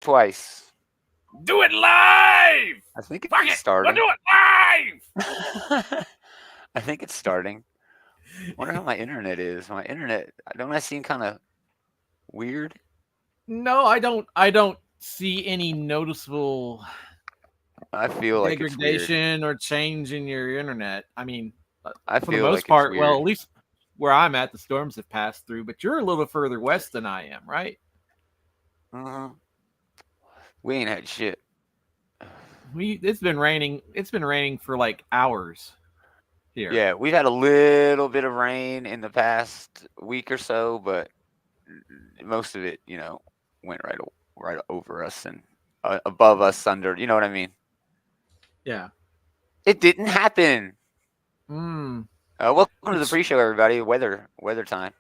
twice. Do it live. I think Fuck it's it. starting. We'll do it live. I think it's starting. I wonder how my internet is. My internet, don't I seem kind of weird? No, I don't see any noticeable I feel like it's weird. degradation or change in your internet. I mean, I for the feel most like it's part, well, weird. at least where I'm at, the storms have passed through, but you're a little further west than I am, right? Uh-huh. We ain't had shit. It's been raining. It's been raining for like hours here. Yeah, we've had a little bit of rain in the past week or so, but most of it, went right over us and above us, under. You know what I mean? Yeah. It didn't happen. Mm. Welcome to the pre-show, everybody. Weather time.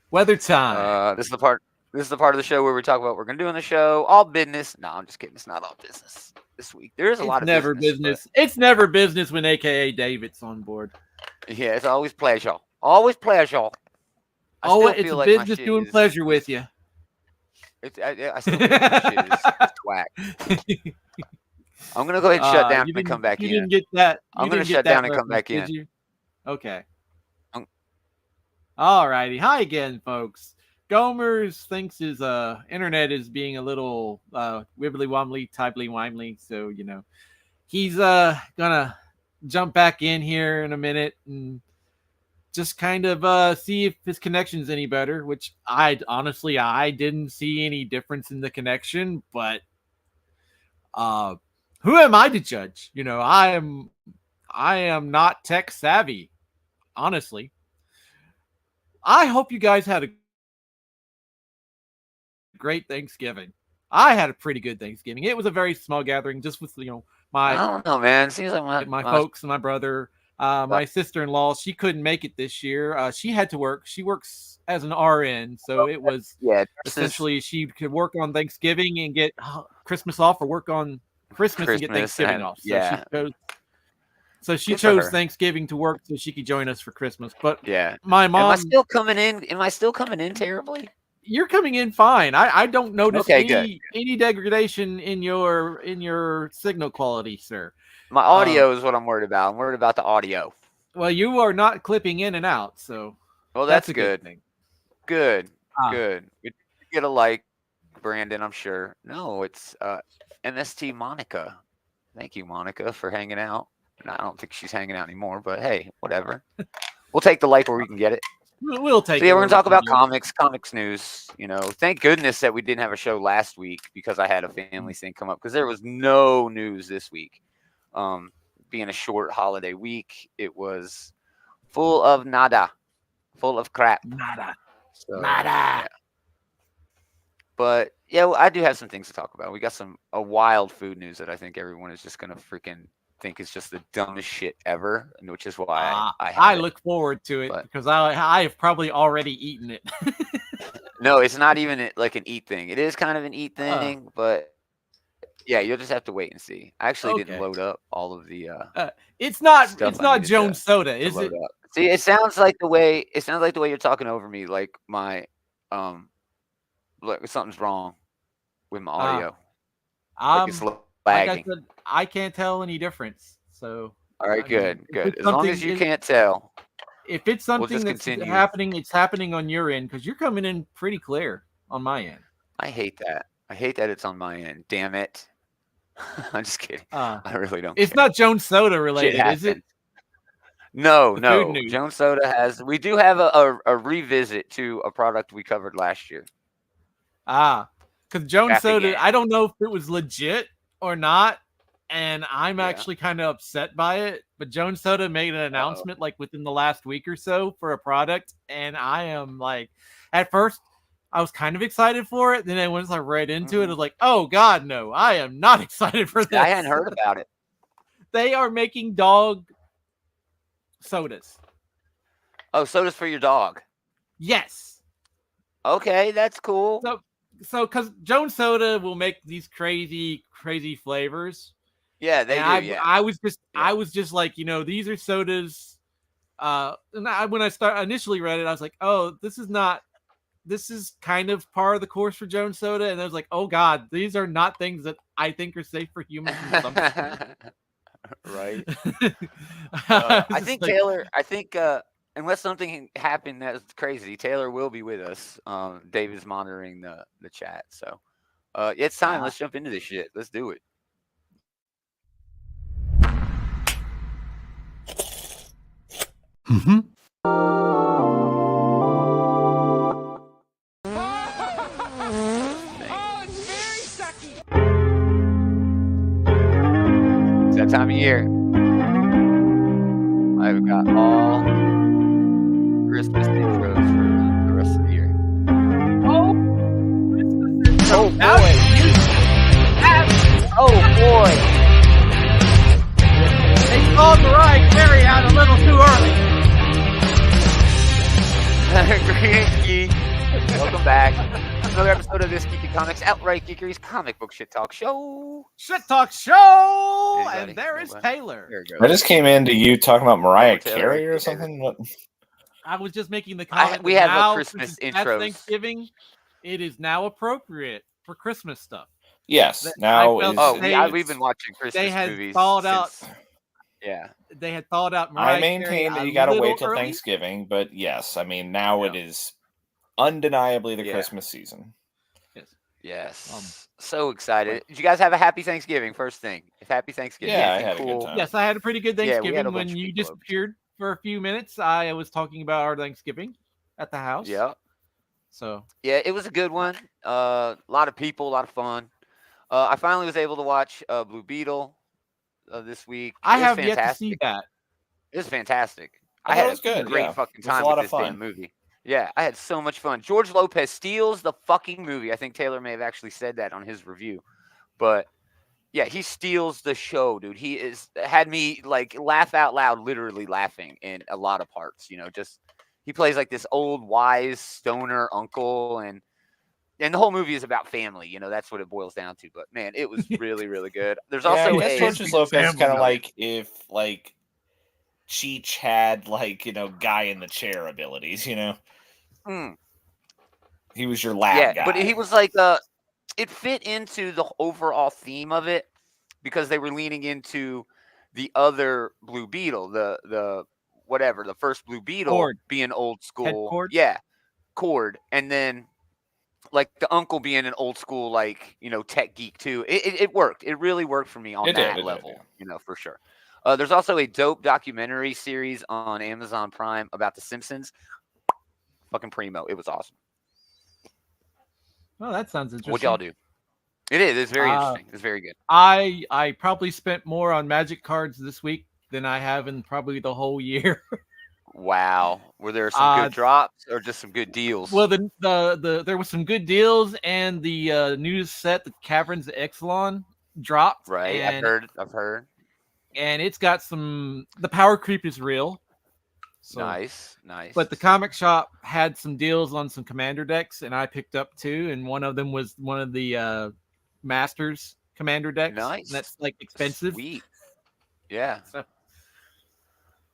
Weather time. This is the part. This is the part of the show where we talk about what we're gonna do on the show. All business. No, I'm just kidding. It's not all business this week. There is a lot of never business. It's never business when AKA David's on board. Yeah, it's always pleasure. Always pleasure. It's a business doing pleasure with you. I still feel like my shit is whack. I'm gonna go ahead and shut down and come back in. You didn't get that. I'm gonna shut down and come back in. Did you? Okay. All righty. Hi again, folks. Gomers thinks his internet is being a little wibbly wobbly, tibly wimely, so he's gonna jump back in here in a minute and just kind of see if his connection's any better, which I didn't see any difference in the connection, but who am I to judge? I am not tech savvy, honestly. I hope you guys had a great Thanksgiving. I had a pretty good Thanksgiving. It was a very small gathering, just with I don't know, man. Seems like my folks and my brother. My sister-in-law, she couldn't make it this year. She had to work. She works as an RN, so it was essentially she could work on Thanksgiving and get Christmas off, or work on Christmas and get Thanksgiving off. So she chose Thanksgiving to work so she could join us for Christmas. But my mom. Am I still coming in terribly? You're coming in fine. I don't notice any degradation in your signal quality, sir. My audio is what I'm worried about. I'm worried about the audio. Well, you are not clipping in and out, so that's a good thing. Good. We get a like, Brandon, I'm sure. No, it's MST Monica. Thank you, Monica, for hanging out. No, I don't think she's hanging out anymore, but hey, whatever. We'll take the like where we can get it. We'll take it. Yeah, we're gonna talk about comics news. Thank goodness that we didn't have a show last week because I had a family thing come up, because there was no news this week. Being a short holiday week, it was full of nada, full of crap. Nada. Yeah. But yeah, I do have some things to talk about. We got a wild food news that I think everyone is just gonna freaking think is just the dumbest shit ever, which is why I look forward to it, because I have probably already eaten it. No, it's not even like an eat thing. It is kind of an eat thing, but yeah, you'll just have to wait and see. I actually didn't load up all of the. It's not Jones Soda, is it? See, it sounds like the way you're talking over me, like my like something's wrong with my audio. Like it's lagging. Like I said, I can't tell any difference. So all right, good. As long as you can't tell. If it's something that's happening, it's happening on your end, because you're coming in pretty clear on my end. I hate that. I hate that it's on my end. Damn it. I'm just kidding. I really don't. It's not Jones Soda related, is it? No. Jones Soda we do have a revisit to a product we covered last year. Because Jones Soda, I don't know if it was legit or not, and I'm actually kind of upset by it. But Jones Soda made an announcement like within the last week or so for a product, and I am like, at first I was kind of excited for it. Then once I read into it, I was like, oh God, no, I am not excited for this. I hadn't heard about it. They are making dog sodas. Oh, sodas for your dog? Yes. Okay, that's cool. So because Jones Soda will make these crazy flavors. Yeah, they do. Yeah. I was just like, these are sodas. And when I initially read it, I was like, oh, this is not this is kind of par of the course for Jones Soda, and I was like, oh god, these are not things that I think are safe for human consumption. Right. I I think Taylor. I think unless something happened that's crazy, Taylor will be with us. David's monitoring the chat, so it's time. Let's jump into this shit. Let's do it. Mm-hmm. It's that time of year. I've got all Christmas intros for the rest of the year. Oh boy! Oh boy! They called Mariah Carey out a little too early. Greetings, Geek. Welcome back. Another episode of this Geeky Comics Outright Geekery's comic book shit talk show. Shit talk show, Anybody? and there is Taylor. There you I go. just came into you talking about Mariah Taylor, Carey or Taylor. something. What? I was just making the comment. We have now, a Christmas since it's past intros. Thanksgiving, it is now appropriate for Christmas stuff. Yes, That now I is. felt We've been watching Christmas had movies. thawed out. Yeah. They had thawed out Mariah I maintain Carey that a you got to little wait till early. Thanksgiving, but yes, I mean now Yeah. it is undeniably the Yeah. Christmas season. Yes. So excited. Did you guys have a happy Thanksgiving? First thing. Happy Thanksgiving. Yeah, I Anything had a good cool? time. Yes, I had a pretty good Yeah, we had a Thanksgiving. bunch When of you people over. disappeared for a few minutes, I was talking about our Thanksgiving at the house. Yeah. So Yeah, it was a good one. A lot of people, a lot of fun. I finally was able to watch Blue Beetle this week. I It was have yet to fantastic. see that. It was fantastic. I I thought had it was good, a great yeah. fucking It was a time lot with of this fun. damn movie. Yeah, I had so much fun. George Lopez steals the fucking movie. I think Taylor may have actually said that on his review. But yeah, he steals the show, dude. He had me like laugh out loud, literally laughing in a lot of parts. You know, just he plays like this old wise stoner uncle, and the whole movie is about family. You know, that's what it boils down to. But man, it was really, really good. There's Yeah, I also guess a George Lopez family kind of note. like if like Cheech had like guy in the chair abilities. He was your lab guy. but he was like it fit into the overall theme of it because they were leaning into the other Blue Beetle, the whatever, the first Blue Beetle Cord. being old school. Cord? Yeah, Cord. And then like the uncle being an old school, like, tech geek too. It worked. It really worked for me on that level, for sure. There's also a dope documentary series on Amazon Prime about The Simpsons. Fucking primo. It was awesome. Well, that sounds interesting. What'd y'all do? It is. It's very interesting. It's very good. I probably spent more on Magic cards this week than I have in probably the whole year. Wow. Were there some good drops or just some good deals? Well, there was some good deals, and the news set, the Caverns of Ixalan, dropped. Right. And, I've heard. And it's got the power creep is real. So, nice. But the comic shop had some deals on some commander decks, and I picked up two, and one of them was one of the Masters commander decks. Nice. And that's like expensive. Sweet. Yeah. So,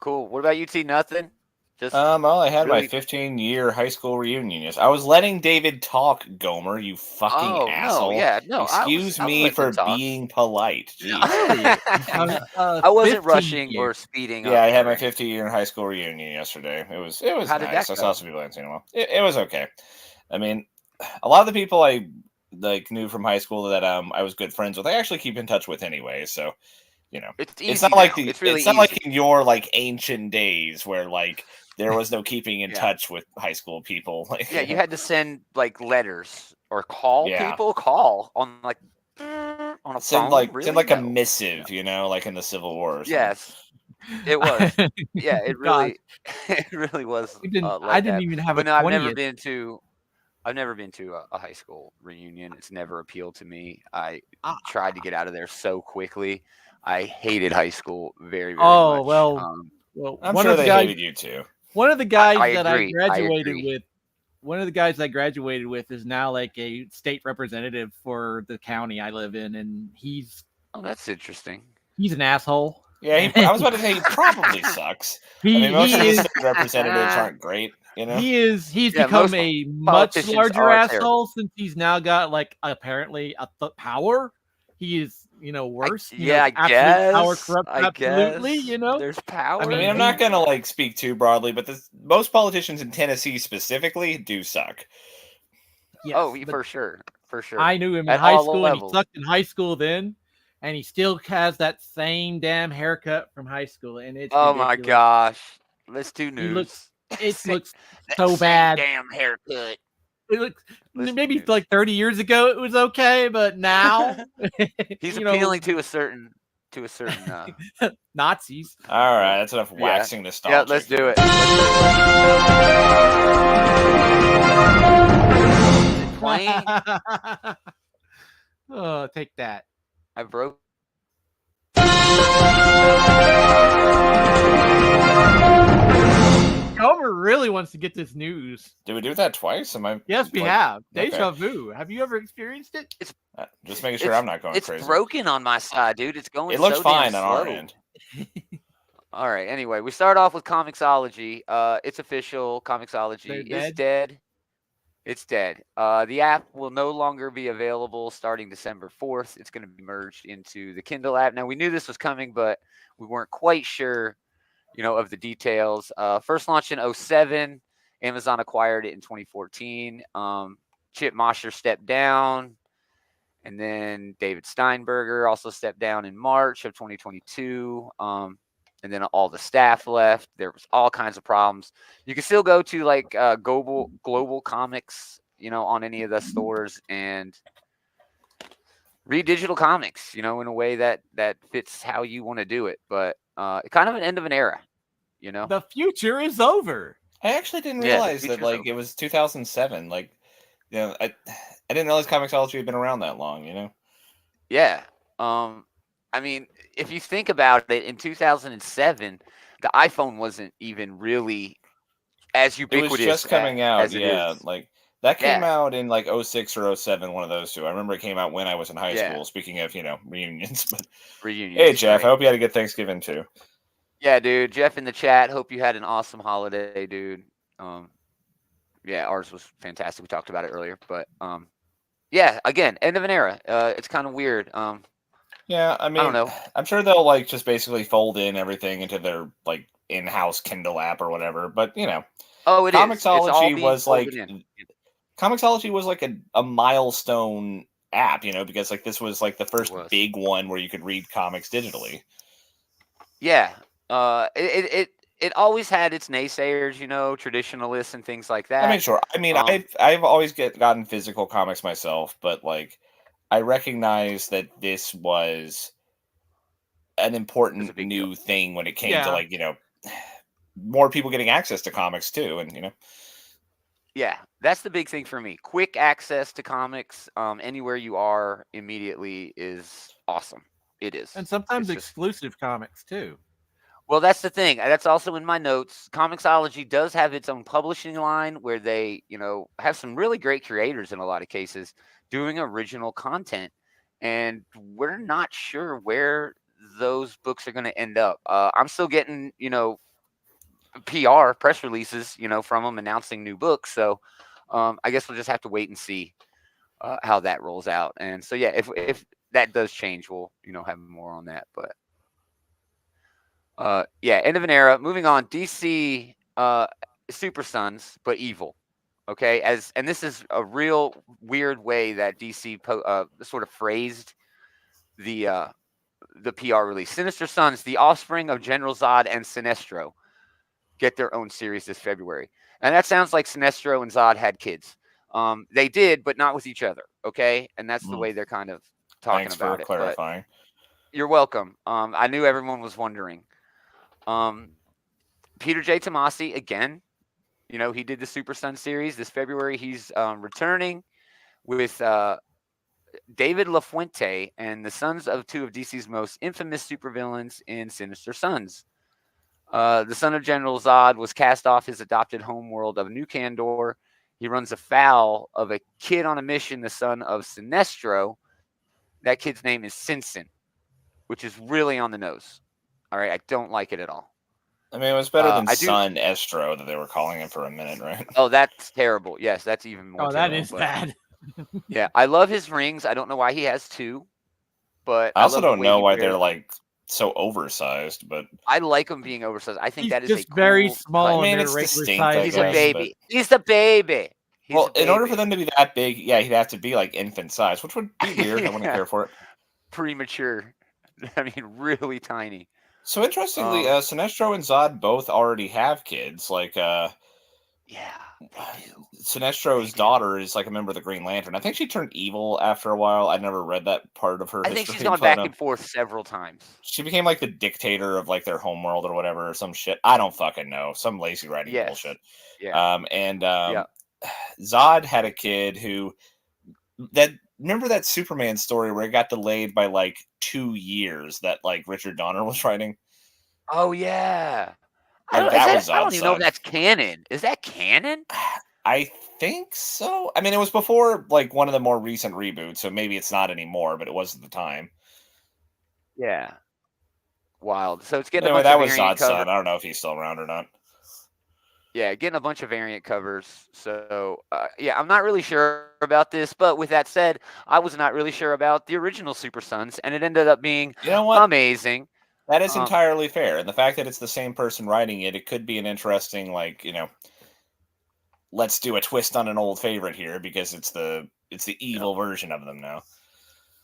cool. What about you, T? Nothing? Just well, I had my 15-year high school reunion. Yes, I was letting David talk, Gomer. You fucking asshole. Excuse me for being polite. Jeez. I wasn't rushing or speeding. Yeah, I had my 15-year high school reunion yesterday. It was How did nice. that I go? saw some people I hadn't seen in a while. It was okay. I mean, a lot of the people I knew from high school that I was good friends with, I actually keep in touch with anyway. So, it's easy. It's not like it's really not easy. like in your like ancient days where like there was no keeping in touch with high school people. Like, you had to send like letters or call people. Call on like on a send phone. like Really? send like a missive, like in the Civil War. Or Yes, it was. Yeah, it really, it really was. I didn't even have a 20th. I've never been to a high school reunion. It's never appealed to me. I tried to get out of there so quickly. I hated high school very, very much. Well, I'm sure they hated you too. One of the guys I that agree. I graduated with, one of the guys I graduated with is now like a state representative for the county I live in, and that's interesting. He's an asshole. Yeah, I was about to say he probably sucks. Most of the state representatives aren't great. You know, he's become a much larger asshole since he's now got like apparently a power. He is, worse. I guess. Power corrupt. Absolutely, There's power. I mean, I'm not gonna like speak too broadly, but most politicians in Tennessee specifically do suck. Yes, for sure. I knew him in high school, and he sucked in high school then, and he still has that same damn haircut from high school, and it's ridiculous. My gosh, let's do news. It looks so bad. Damn haircut. It looks maybe like 30 years ago it was okay, but now he's appealing to a certain Nazis. All right, that's enough waxing nostalgia. Yeah, let's do it. Plain. Oh, take that. I broke. Homer really wants to get this news. Did we do that twice? Yes, we have. Deja vu. Have you ever experienced it? Just making sure I'm not going crazy. It's broken on my side, dude. It's going. It looks fine on slow. our end. All right. Anyway, we start off with ComiXology. It's official. ComiXology is dead. It's dead. The app will no longer be available starting December 4th. It's going to be merged into the Kindle app. Now, we knew this was coming, but we weren't quite sure, of the details. First launched in 2007. Amazon acquired it in 2014. Chip Mosher stepped down. And then David Steinberger also stepped down in March of 2022. And then all the staff left. There was all kinds of problems. You can still go to like Global Comics, on any of the stores and read digital comics, in a way that fits how you want to do it. But kind of an end of an era, The future is over. I actually didn't realize that it was 2007. I didn't realize ComiXology had been around that long. Yeah. I mean, if you think about it, in 2007, the iPhone wasn't even really as ubiquitous. It was just coming out, that came out in 06 or 07, one of those two. I remember it came out when I was in high school. Speaking of, reunions. But hey, Jeff, I hope you had a good Thanksgiving too. Yeah, dude. Jeff in the chat. Hope you had an awesome holiday, dude. Ours was fantastic. We talked about it earlier, but again, end of an era. It's kind of weird. Yeah, I mean, I don't know. I'm sure they'll just basically fold in everything into their in-house Kindle app or whatever. But ComiXology was ComiXology was a milestone app, because this was the first big one where you could read comics digitally. Yeah, it always had its naysayers, traditionalists and things like that. I mean, sure. I mean, I've always gotten physical comics myself, but I recognize that this was an important new thing when it came to more people getting access to comics too, and Yeah, that's the big thing for me. Quick access to comics, anywhere you are immediately is awesome. It is, and sometimes exclusive comics too. Well, that's the thing. That's also in my notes. ComiXology does have its own publishing line where they, have some really great creators in a lot of cases doing original content. And we're not sure where those books are going to end up. I'm still getting, PR press releases, from them announcing new books. So I guess we'll just have to wait and see how that rolls out. And so, yeah, if that does change, we'll, have more on that. But end of an era. Moving on, DC Super Sons, but evil. Okay, and this is a real weird way that DC sort of phrased the PR release. Sinister Sons, the offspring of General Zod and Sinestro, get their own series this February. And that sounds like Sinestro and Zod had kids. They did, but not with each other. Okay, and that's the way they're kind of talking Thanks about for clarifying. You're welcome. I knew everyone was wondering. Peter J. Tomasi again. He did the Super Sun series this February. He's returning with David LaFuente and the sons of two of DC's most infamous supervillains in Sinister Sons. The son of General Zod was cast off his adopted homeworld of New Kandor. He runs afoul of a kid on a mission, the son of Sinestro. That kid's name is Sinsin, which is really on the nose. All right, I don't like it at all. I mean, it was better than Son Estro that they were calling him for a minute, right? Oh, that's terrible. Yes, that's even more. That is bad. Yeah, I love his rings. I don't know why he has 2, but I also don't know why they're like so oversized. But I like him being oversized. I think that is just a very cool small. I mean, it's distinct. He's a baby. He's the baby. Well, in order for them to be that big, yeah, he'd have to be like infant size, which would be weird. I wouldn't care for it. Premature. I mean, really tiny. So interestingly, Sinestro and Zod both already have kids. Like, yeah, Sinestro's daughter is like a member of the Green Lantern. I think she turned evil after a while. I never read that part of her history. I think she's gone back and forth several times. She became like the dictator of like their homeworld or whatever, or some shit. I don't fucking know. Some lazy writing bullshit. Yeah. Zod had a kid who remember that Superman story where it got delayed by like 2 years that like Richard Donner was writing? Oh yeah. I don't even know if that's canon. Is that canon? I think so. I mean, it was before like one of the more recent reboots, so maybe it's not anymore, but it was at the time. Yeah. Wild. So it's getting anyway, that was Zod's son. I don't know if he's still around or not. Yeah, getting a bunch of variant covers. So, yeah, I'm not really sure about this. But with that said, I was not really sure about the original Super Sons, and it ended up being amazing. That is entirely fair. And the fact that it's the same person writing it, it could be an interesting, like, let's do a twist on an old favorite here because it's the evil version of them now.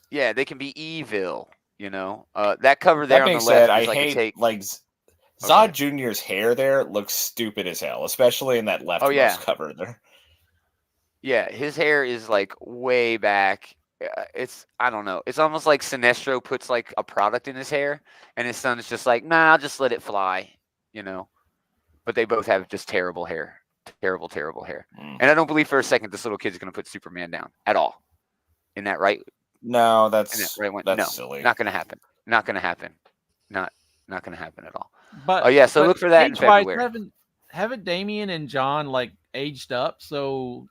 Yeah, they can be evil, That cover there on the said, left is I hate, Zod Jr.'s hair there looks stupid as hell, especially in that leftmost cover there. Yeah, his hair is like way back. I don't know. It's almost like Sinestro puts like a product in his hair, and his son is just like, nah, I'll just let it fly, But they both have just terrible hair, terrible hair. And I don't believe for a second this little kid's going to put Superman down at all. Isn't that right? No, that's silly. Not going to happen. Not going to happen. Not going to happen at all. But so look for that in February. Haven't Damian and John like aged up? So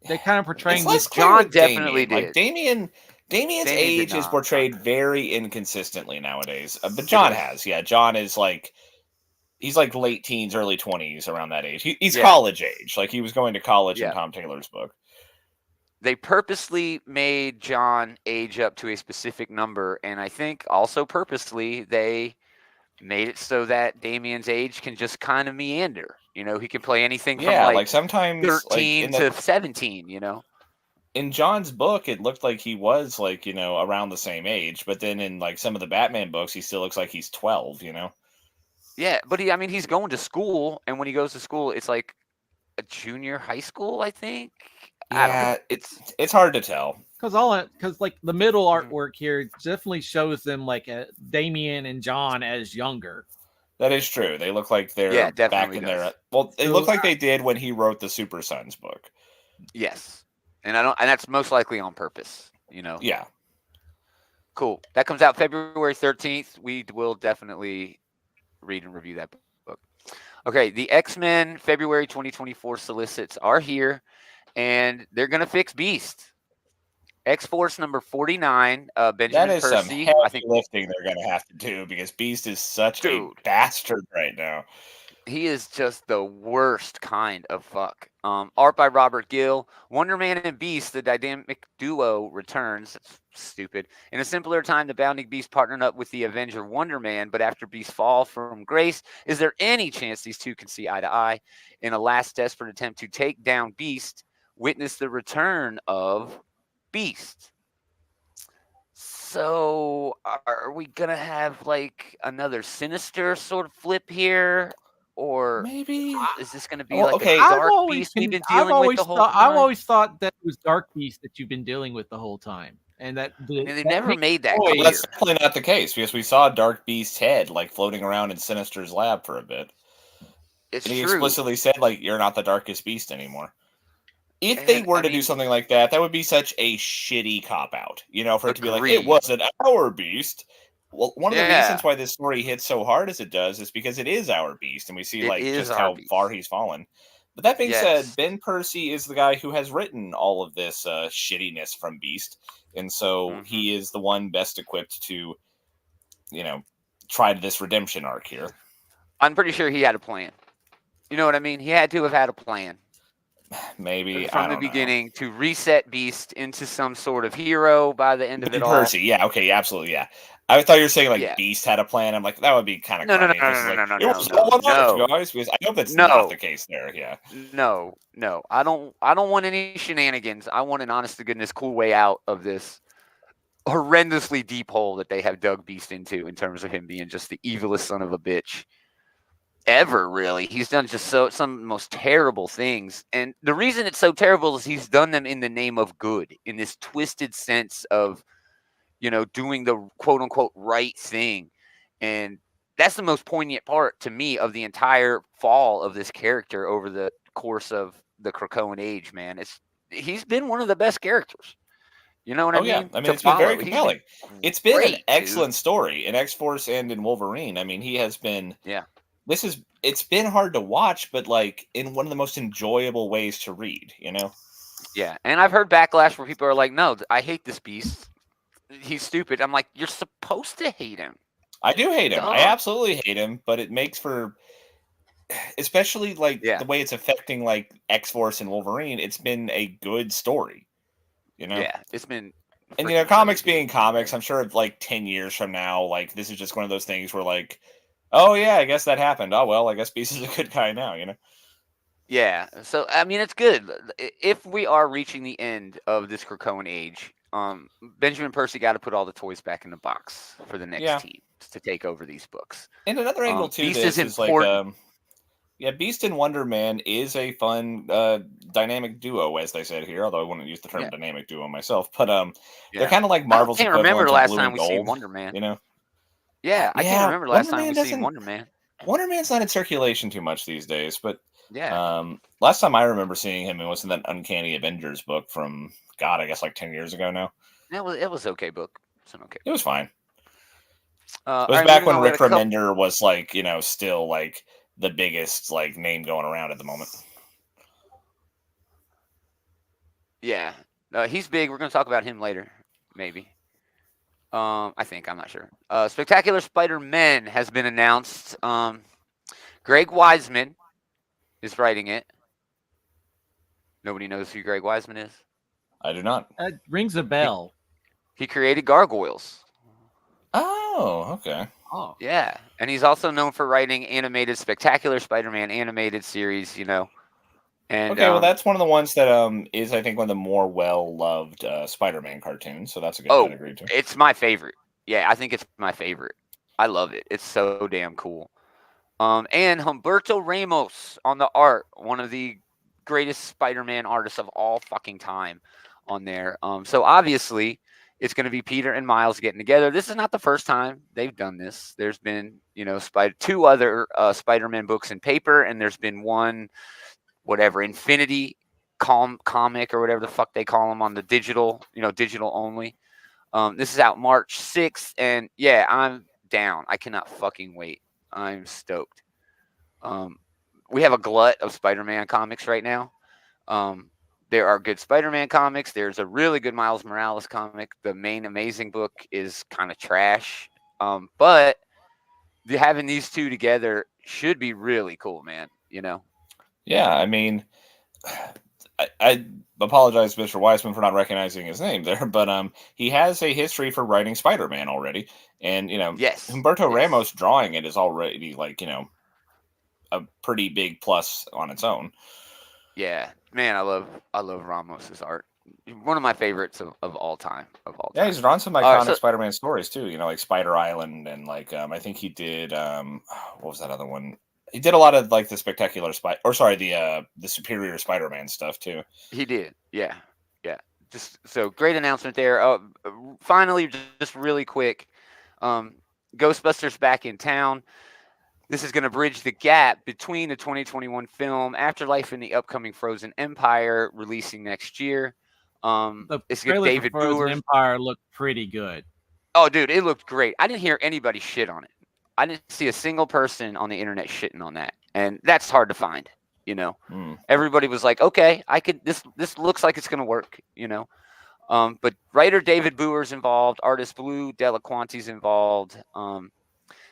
they kind of portraying this. John definitely did. Like Damian's age is portrayed very inconsistently nowadays. But John has, John is like he's like late teens, early 20s, around that age. He's college age, like he was going to college in Tom Taylor's book. They purposely made John age up to a specific number, and I think also purposely they made it so that Damian's age can just kind of meander. He can play anything from like sometimes 13 to 17, In John's book, it looked like he was like, around the same age, but then in like some of the Batman books, he still looks like he's 12, Yeah, but he's going to school, and when he goes to school, it's like a junior high school, I think. Yeah, it's hard to tell. Because like the middle artwork here definitely shows them like Damian and John as younger. That is true. They look like they're back in their. Well, they look like they did when he wrote the Super Sons book. Yes, and and that's most likely on purpose. Yeah. Cool. That comes out February 13th. We will definitely read and review that book. Okay, the X-Men February 2024 solicits are here, and they're gonna fix Beast. X-Force number 49, Benjamin that is Percy. Some heavy lifting they're going to have to do because Beast is such a bastard right now. He is just the worst kind of fuck. Art by Robert Gill. Wonder Man and Beast, the dynamic duo, returns. That's stupid. In a simpler time, the Bounding Beast partnered up with the Avenger Wonder Man, but after Beast's fall from grace, is there any chance these two can see eye to eye? In a last desperate attempt to take down Beast, witness the return of Beast. So are we gonna have like another Sinister sort of flip here, or maybe is this gonna be like a Dark Beast we've been dealing with the whole time? I've always thought that it was Dark Beast that you've been dealing with the whole time, and that they never made that clear. Well, that's definitely not the case because we saw Dark Beast's head like floating around in Sinister's lab for a bit. It's and he true. Explicitly said like you're not the darkest beast anymore. If they were to do something like that, that would be such a shitty cop-out, for it to be like, it wasn't our Beast. Well, one of the reasons why this story hits so hard as it does is because it is our Beast, and we see just how far he's fallen. But that being said, Ben Percy is the guy who has written all of this shittiness from Beast, and so he is the one best equipped to, try this redemption arc here. I'm pretty sure he had a plan. You know what I mean? He had to have had a plan. Maybe from the beginning to reset Beast into some sort of hero by the end of it all. Percy, yeah, okay, absolutely, yeah. I thought you were saying like Beast had a plan. I'm like, that would be kind of crummy. No, guys, because I hope that's not the case there. Yeah. No. I don't want any shenanigans. I want an honest to goodness cool way out of this horrendously deep hole that they have dug Beast into in terms of him being just the evilest son of a bitch ever, really. He's done just some of the most terrible things. And the reason it's so terrible is he's done them in the name of good, in this twisted sense of, doing the quote unquote right thing. And that's the most poignant part to me of the entire fall of this character over the course of the Krakoan age, man. He's been one of the best characters. You know what I mean? Yeah. I mean, it's been very compelling. It's been an excellent story in X-Force and in Wolverine. I mean, he has been. Yeah. It's been hard to watch, but like in one of the most enjoyable ways to read. Yeah, and I've heard backlash where people are like, "No, I hate this Beast. He's stupid." I'm like, "You're supposed to hate him." I do hate him. I absolutely hate him, but it makes for, especially like the way it's affecting like X-Force and Wolverine. It's been a good story. Yeah, it's been. And comics being comics, I'm sure like 10 years from now, like this is just one of those things where like, oh yeah, I guess that happened. Oh well, I guess Beast is a good guy now. Yeah. So I mean, it's good if we are reaching the end of this Krakoan age. Benjamin Percy got to put all the toys back in the box for the next team to take over these books. And another angle to this is like, Beast and Wonder Man is a fun dynamic duo, as they said here. Although I wouldn't use the term dynamic duo myself, but they're kind of like Marvel's. I can't remember the last time we seen Wonder Man. Yeah, I can't remember the last time we seen Wonder Man. Wonder Man's not in circulation too much these days, but last time I remember seeing him, it was in that Uncanny Avengers book from God, I guess like 10 years ago now. It was okay book. It was fine. It was back when Rick Remender was like, still like the biggest like name going around at the moment. Yeah, he's big. We're going to talk about him later, maybe. I think, I'm not sure. Spectacular Spider-Man has been announced. Greg Weisman is writing it. Nobody knows who Greg Weisman is? I do not. That rings a bell. He created Gargoyles. Oh, okay. Oh, yeah. And he's also known for writing animated Spectacular Spider-Man animated series, And, okay, well, that's one of the ones that is, I think, one of the more well-loved Spider-Man cartoons, so that's a good category, too. It's my favorite. Yeah, I think it's my favorite. I love it. It's so damn cool. And Humberto Ramos on the art, one of the greatest Spider-Man artists of all fucking time on there. So obviously, it's going to be Peter and Miles getting together. This is not the first time they've done this. There's been, two other Spider-Man books in paper, and there's been one, whatever, Infinity comic or whatever the fuck they call them on the digital, digital only. This is out March 6th, and yeah, I'm down. I cannot fucking wait. I'm stoked. We have a glut of Spider-Man comics right now. There are good Spider-Man comics. There's a really good Miles Morales comic. The main Amazing book is kind of trash. But having these two together should be really cool, man. Yeah, I mean, I apologize, Mr. Weisman, for not recognizing his name there, but he has a history for writing Spider-Man already, and Humberto Ramos drawing it is already like a pretty big plus on its own. Yeah, man, I love Ramos's art. One of my favorites of all time. Yeah, he's drawn some iconic Spider-Man stories too. Like Spider Island, and like I think he did. What was that other one? He did a lot of like the Spectacular the Superior Spider-Man stuff too. He did, yeah. Just so great announcement there. Finally, just really quick, Ghostbusters back in town. This is going to bridge the gap between the 2021 film Afterlife and the upcoming Frozen Empire releasing next year. It's David Frozen Empire looked pretty good. Oh, dude, it looked great. I didn't hear anybody shit on it. I didn't see a single person on the internet shitting on that, and that's hard to find. Everybody was like, "Okay, I could. This looks like it's going to work." But writer David Booher's involved, artist Blue Delaquanti's involved.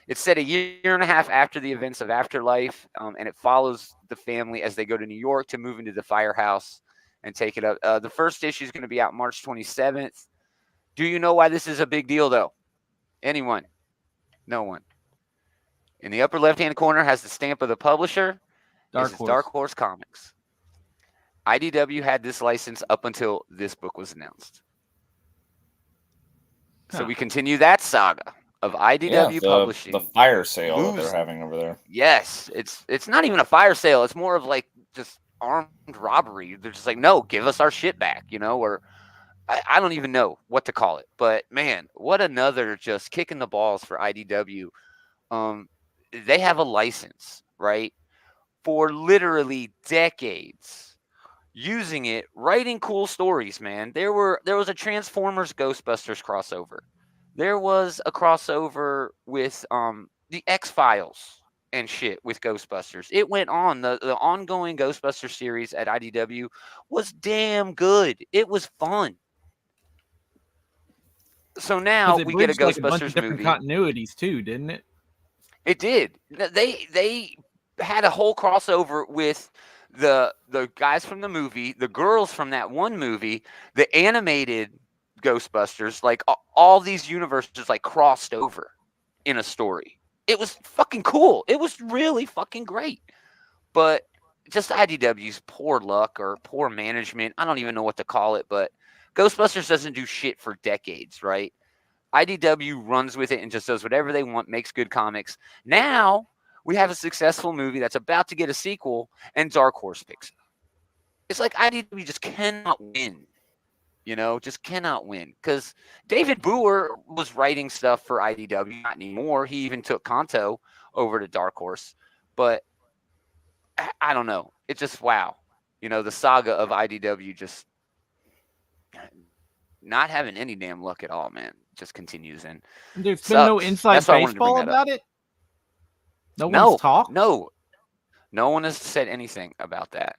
It's set a year and a half after the events of Afterlife, and it follows the family as they go to New York to move into the firehouse and take it up. The first issue is going to be out March 27th. Do you know why this is a big deal, though? Anyone? No one. In the upper left-hand corner has the stamp of the publisher. Dark Horse Comics. IDW had this license up until this book was announced. So we continue that saga of IDW publishing. The fire sale that they're having over there. Yes. It's not even a fire sale. It's more of like just armed robbery. They're just like, no, give us our shit back, or I don't even know what to call it. But man, what another just kicking the balls for IDW. They have a license, right? For literally decades, using it, writing cool stories, man. There was a Transformers Ghostbusters crossover. There was a crossover with the X-Files and shit with Ghostbusters. It went on. The ongoing Ghostbusters series at IDW was damn good. It was fun. So now we get a Ghostbusters a bunch of different movie. Continuities too, didn't it? It did. They had a whole crossover with the guys from the movie, the girls from that one movie, the animated Ghostbusters, like all these universes like crossed over in a story. It was fucking cool. It was really fucking great. But just IDW's poor luck or poor management, I don't even know what to call it, but Ghostbusters doesn't do shit for decades, right? IDW runs with it and just does whatever they want, makes good comics. Now we have a successful movie that's about to get a sequel, and Dark Horse picks it. It's like IDW just cannot win, just cannot win. Because David Booher was writing stuff for IDW, not anymore. He even took Kanto over to Dark Horse. But I don't know. It's just wow. The saga of IDW just not having any damn luck at all, man. Just continues. And there's been no inside baseball about it? No one's talked? No one has said anything about that.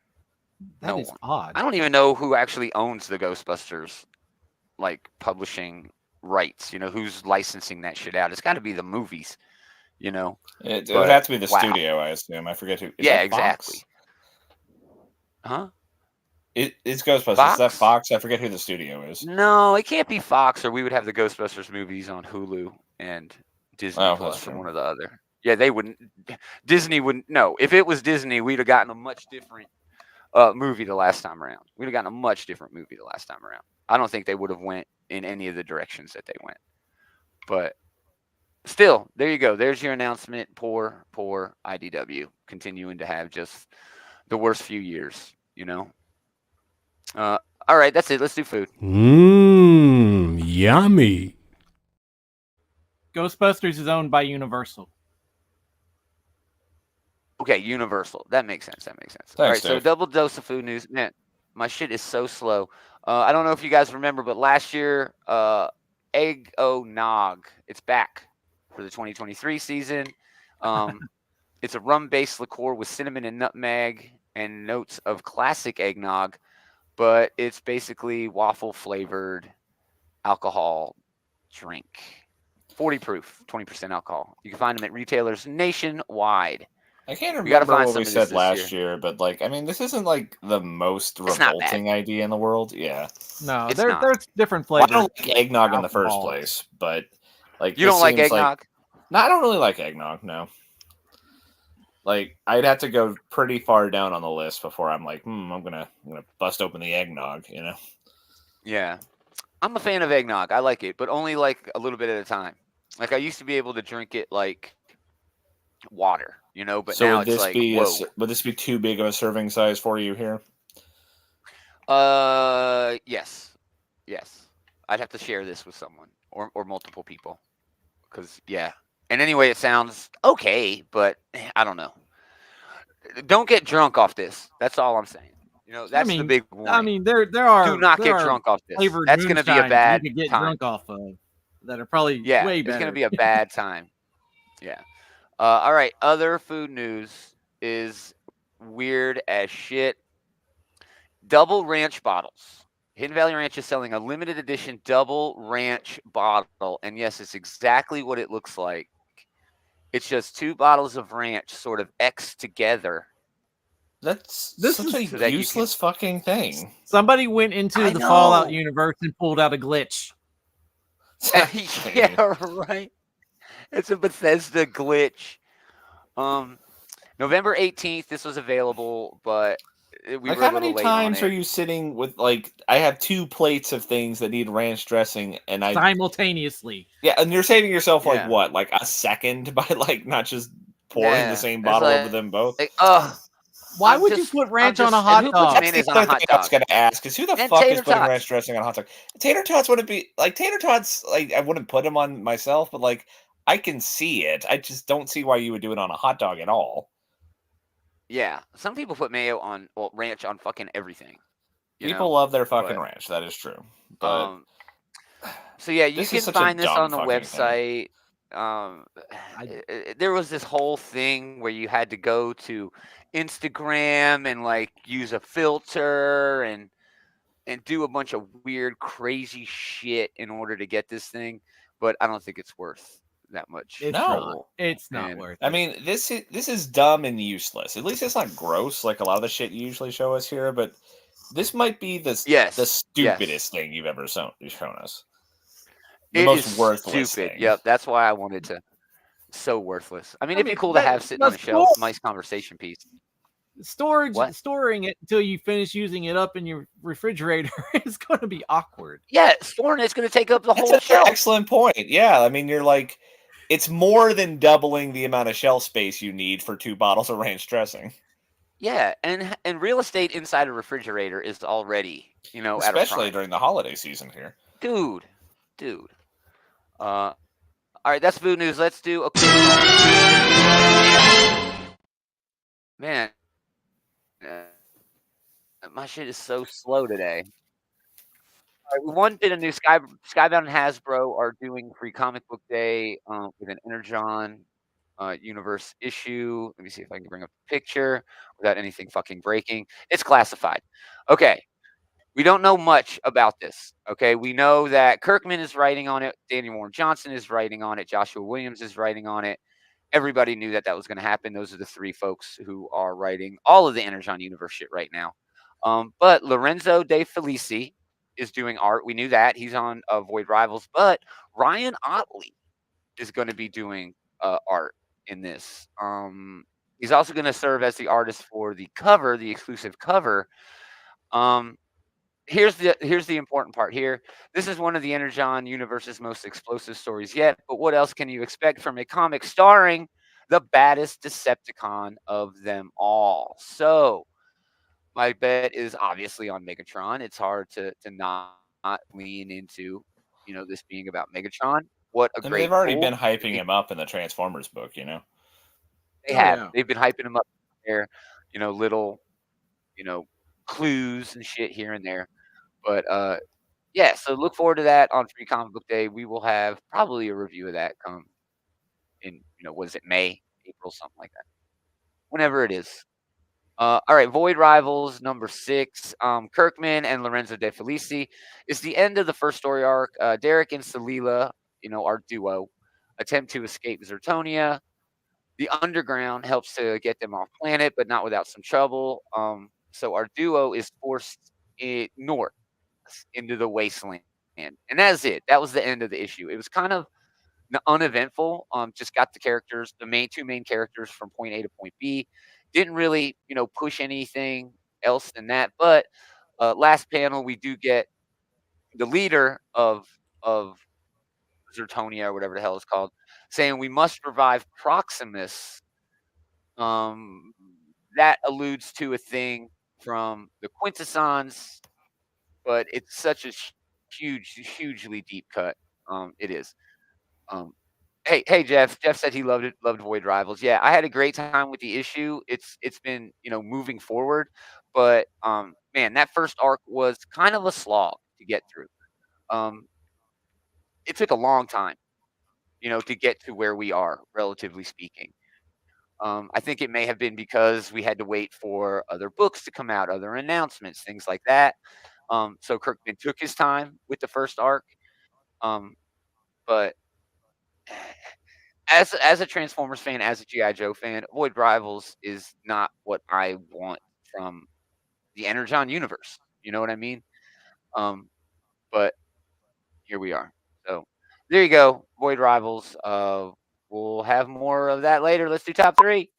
That is odd. I don't even know who actually owns the Ghostbusters, like, publishing rights. Who's licensing that shit out. It's got to be the movies, It would have to be the studio, I assume. I forget who. Yeah, exactly. Huh? It's Ghostbusters. Fox? Is that Fox? I forget who the studio is. No, it can't be Fox, or we would have the Ghostbusters movies on Hulu and Disney Plus or one or the other. Yeah, they wouldn't. Disney wouldn't. No, if it was Disney, we'd have gotten a much different movie the last time around. We'd have gotten a much different movie the last time around. I don't think they would have went in any of the directions that they went. But still, there you go. There's your announcement. Poor IDW, continuing to have just the worst few years. All right, that's it. Let's do food. Yummy. Ghostbusters is owned by Universal. Okay, Universal. That makes sense. Thanks, all right, Dave. So double dose of food news. Man, my shit is so slow. I don't know if you guys remember, but last year, Egg-O-Nog, it's back for the 2023 season. It's a rum-based liqueur with cinnamon and nutmeg and notes of classic eggnog, but it's basically waffle-flavored alcohol drink. 40 proof, 20% alcohol. You can find them at retailers nationwide. I can't remember what we said last year, but this isn't like the most revolting idea in the world. Yeah. No, there's different flavors. I don't like eggnog in the first place, but you don't like eggnog? No, I don't really like eggnog. No. I'd have to go pretty far down on the list before I'm like, I'm gonna bust open the eggnog. Yeah, I'm a fan of eggnog. I like it, but only like a little bit at a time. Like I used to be able to drink it like water, but so now it's like, would this be too big of a serving size for you here? Yes. I'd have to share this with someone or multiple people, because and anyway, it sounds okay, but I don't know. Don't get drunk off this. That's all I'm saying. That's the big warning. There are. Do not get drunk off this. That's going to be a bad you could get time. Drunk off of that are probably way better. It's going to be a bad time. Yeah. All right. Other food news is weird as shit. Double ranch bottles. Hidden Valley Ranch is selling a limited edition double ranch bottle. And yes, it's exactly what it looks like. It's just 2 bottles of ranch sort of X together. That's such a useless fucking thing. Somebody went into the Fallout universe and pulled out a glitch. Yeah, right. It's a Bethesda glitch. November 18th, this was available, but we were a little late on it. How many times are you sitting with, like, I have 2 plates of things that need ranch dressing, and I simultaneously. Yeah, and you're saving yourself like what, like a second by like not just pouring the same bottle over them both. Why would you put ranch on a hot dog? That's the other thing I was gonna ask is who the fuck is putting ranch dressing on a hot dog? Tater tots wouldn't be like tater tots. Like I wouldn't put them on myself, but like I can see it. I just don't see why you would do it on a hot dog at all. Yeah, some people put mayo on ranch on fucking everything. People love their fucking ranch. That is true. But so yeah, you can find this on the website. There was this whole thing where you had to go to Instagram and like use a filter and do a bunch of weird, crazy shit in order to get this thing. But I don't think it's worth that much. It's not worth it. I mean, this is dumb and useless. At least it's not gross like a lot of the shit you usually show us here. But this might be the stupidest thing you've ever shown us. The most worthless stupid. Thing. Yep, that's why I wanted to. So worthless. I mean, it'd be cool to have sitting on the shelf. Nice conversation piece. Storing it until you finish using it up in your refrigerator is going to be awkward. Yeah, storing it's going to take up the whole shelf. Excellent point. Yeah, I mean, you're like, it's more than doubling the amount of shelf space you need for 2 bottles of ranch dressing. Yeah, and real estate inside a refrigerator is already, especially during the holiday season here, dude. All right, that's food news. Let's do a quick man. My shit is so slow today. All right, one bit of news: Skybound and Hasbro are doing Free Comic Book Day with an Energon universe issue. Let me see if I can bring up a picture without anything fucking breaking. It's classified. Okay. We don't know much about this. Okay. We know that Kirkman is writing on it. Danny Warren Johnson is writing on it. Joshua Williams is writing on it. Everybody knew that was going to happen. Those are the 3 folks who are writing all of the Energon universe shit right now. But Lorenzo De Felici is doing art. We knew that. He's on Void Rivals. But Ryan Otley is going to be doing art in this. He's also going to serve as the artist for the cover, the exclusive cover. Here's the important part here. This is one of the Energon universe's most explosive stories yet. But what else can you expect from a comic starring the baddest Decepticon of them all? So my bet is obviously on Megatron. It's hard to not lean into this being about Megatron. What a great! They've already been hyping him up in the Transformers book, They have. Yeah. They've been hyping him up there, little, clues and shit here and there. But yeah, so look forward to that on Free Comic Book Day. We will have probably a review of that come in, what is it, May, April, something like that. Whenever it is. All right, Void Rivals number 6. Kirkman and Lorenzo De Felici. It's the end of the first story arc. Derek and Salila, our duo, attempt to escape Zertonia. The underground helps to get them off planet, but not without some trouble. So our duo is forced north into the wasteland. And that's it. That was the end of the issue. It was kind of uneventful. Just got the characters, the 2 main characters from point A to point B. Didn't really, push anything else than that. But last panel, we do get the leader of Zertonia or whatever the hell it's called, saying we must revive Proximus. That alludes to a thing from the Quintessons, but it's such a hugely deep cut. It is. Hey, Jeff. Jeff said he loved Void Rivals. Yeah, I had a great time with the issue. It's been moving forward, but man, that first arc was kind of a slog to get through. It took a long time, to get to where we are, relatively speaking. I think it may have been because we had to wait for other books to come out, other announcements, things like that. So Kirkman took his time with the first arc. But as a Transformers fan, as a G.I. Joe fan, Void Rivals is not what I want from the Energon universe. You know what I mean? But here we are. So there you go, Void Rivals. We'll have more of that later. Let's do top 3.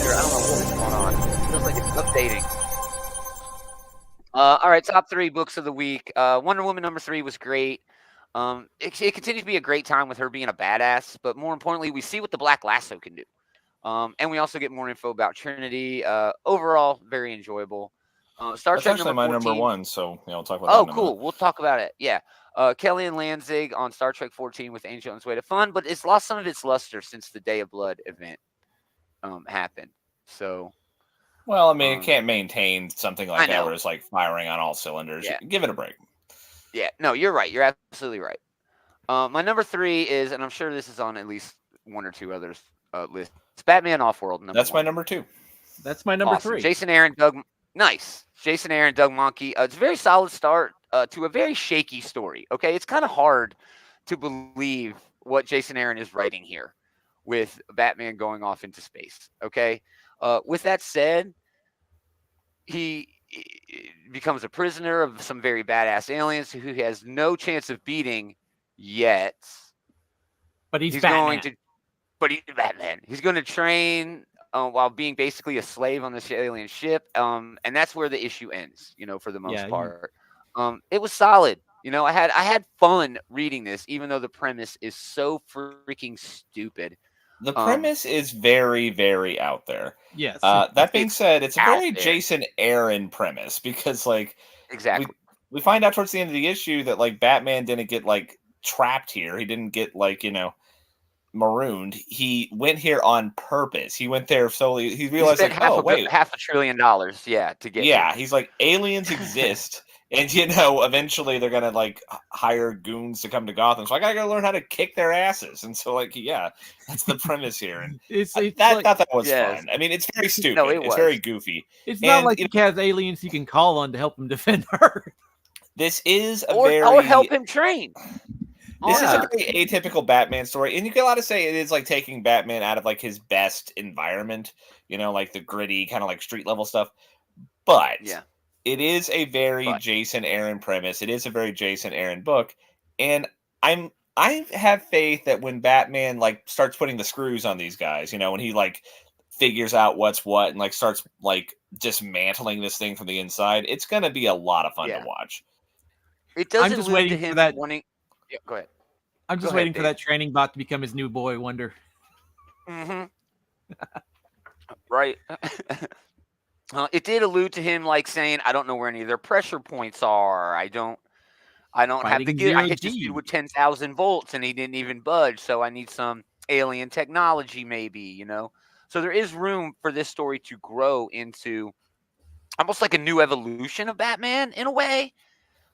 I don't know what's going on. It feels like it's updating. All right, top 3 books of the week. Wonder Woman #3 was great. It continues to be a great time with her being a badass, but more importantly, we see what the Black Lasso can do. And we also get more info about Trinity. Overall, very enjoyable. Star That's Trek actually my number 1, so I'll talk about that. Oh, cool. We'll talk about it. Yeah. Kelly and Lanzig on Star Trek 14 with Angel on its way to fun, but it's lost some of its luster since the Day of Blood event happened. So, well, I mean, it can't maintain something like that where it's like firing on all cylinders. Yeah. Give it a break. Yeah. No, you're right. You're absolutely right. My number 3 is, and I'm sure this is on at least 1 or 2 others lists. It's Batman Offworld. That's 1. my number 2. That's my number 3. Jason Aaron, Doug. Nice. Jason Aaron, Doug Mahnke. It's a very solid start to a very shaky story. Okay, it's kind of hard to believe what Jason Aaron is writing here with Batman going off into space. Okay. With that said, he becomes a prisoner of some very badass aliens who he has no chance of beating yet. But he's Batman. He's Batman. He's going to train while being basically a slave on this alien ship. And that's where the issue ends, for the most part. It was solid. I had fun reading this, even though the premise is so freaking stupid. The premise is very, very out there. Yes. That being said, it's a very Jason Aaron premise because, exactly, we find out towards the end of the issue that Batman didn't get trapped here. He didn't get marooned. He went here on purpose. He went there solely. He realized $500 billion, to get. Yeah, he's like, aliens exist. And, eventually they're going to, hire goons to come to Gotham. So I got to learn how to kick their asses. And so, that's the premise here. And I thought that was fun. I mean, it's very stupid. No, it's very goofy. It's not like he has aliens he can call on to help him defend Earth. This is or help him train. This is a very atypical Batman story. And you can a lot of say it is taking Batman out of his best environment, the gritty kind of street level stuff. But it is a very Jason Aaron premise. It is a very Jason Aaron book. And I have faith that when Batman starts putting the screws on these guys, when he figures out what's what and starts dismantling this thing from the inside, it's going to be a lot of fun to watch. It doesn't. I'm just waiting for that. Yeah, go ahead. I'm just waiting for that training bot to become his new boy Wonder. Mm-hmm. Right. It did allude to him saying, "I don't know where any of their pressure points are. I don't have the gear. I hit this dude with 10,000 volts, and he didn't even budge. So I need some alien technology, maybe. So there is room for this story to grow into almost like a new evolution of Batman in a way.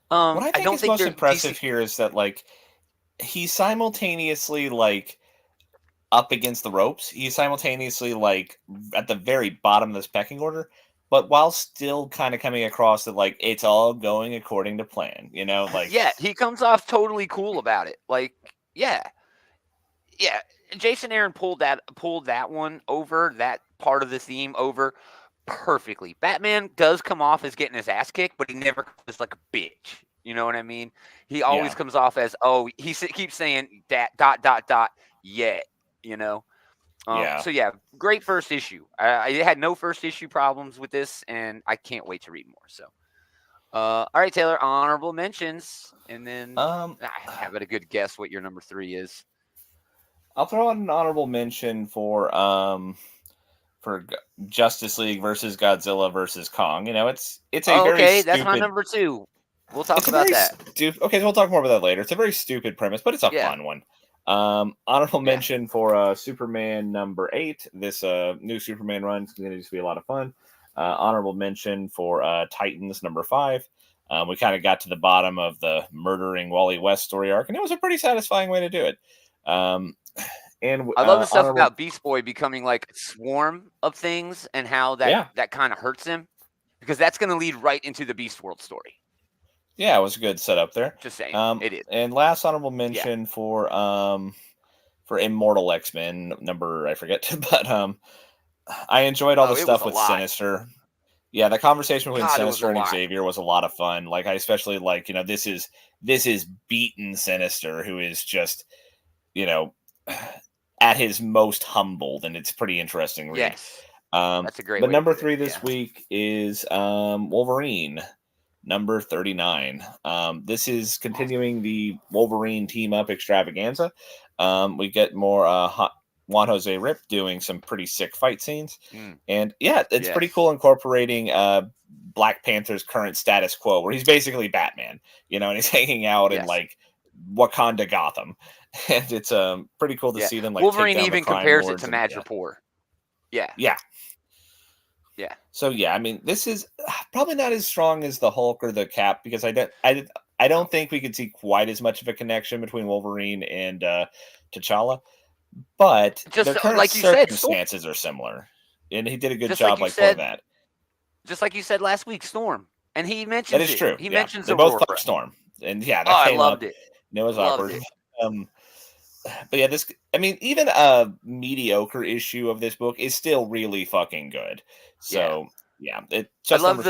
What I think is most impressive here is that he's simultaneously up against the ropes. He's simultaneously at the very bottom of this pecking order, but while still kind of coming across that it's all going according to plan. Yeah, he comes off totally cool about it. Yeah. Jason Aaron pulled that one over, that part of the theme over perfectly. Batman does come off as getting his ass kicked, but he never comes like a bitch. You know what I mean? He always comes off as, he keeps saying that ... yet, So great first issue. I had no first issue problems with this, and I can't wait to read more. So, all right, Taylor, honorable mentions, and then I have a good guess what your number 3 is. I'll throw out an honorable mention for Justice League versus Godzilla versus Kong. It's a very stupid... that's my number 2. We'll talk about that. Okay, so we'll talk more about that later. It's a very stupid premise, but it's a fun one. Honorable mention for Superman number 8. This new Superman run is going to be a lot of fun. Honorable mention for Titans number 5. We kind of got to the bottom of the murdering Wally West story arc, and it was a pretty satisfying way to do it. And I love the stuff about Beast Boy becoming like a swarm of things and how that kind of hurts him. because that's going to lead right into the Beast World story. Yeah, it was a good setup there. Just saying, it is. And last honorable mention for Immortal X-Men number, I forget, but I enjoyed all the stuff with Sinister. Yeah, the conversation between Sinister and Xavier was a lot of fun. Like, I especially like, this is beaten Sinister, who is just, at his most humbled, and it's pretty interesting read. Yes. That's a great. But number 3 this week is Wolverine, number 39. This is continuing the Wolverine team up extravaganza. We get more Juan Jose Rip doing some pretty sick fight scenes. And it's pretty cool incorporating Black Panther's current status quo, where he's basically Batman, and he's hanging out in like Wakanda, Gotham. And it's pretty cool to see them like Wolverine even compares it to Madripoor. Yeah. So I mean, this is probably not as strong as the Hulk or the Cap, because I don't think we could see quite as much of a connection between Wolverine and T'Challa. But just the current like you circumstances are similar, and he did a good job for that. Just like you said last week, Storm, and he mentions that is true. He mentions they both love Storm, and that came I loved up. It. It was awkward. But this, I mean, even a mediocre issue of this book is still really fucking good. So it's just I love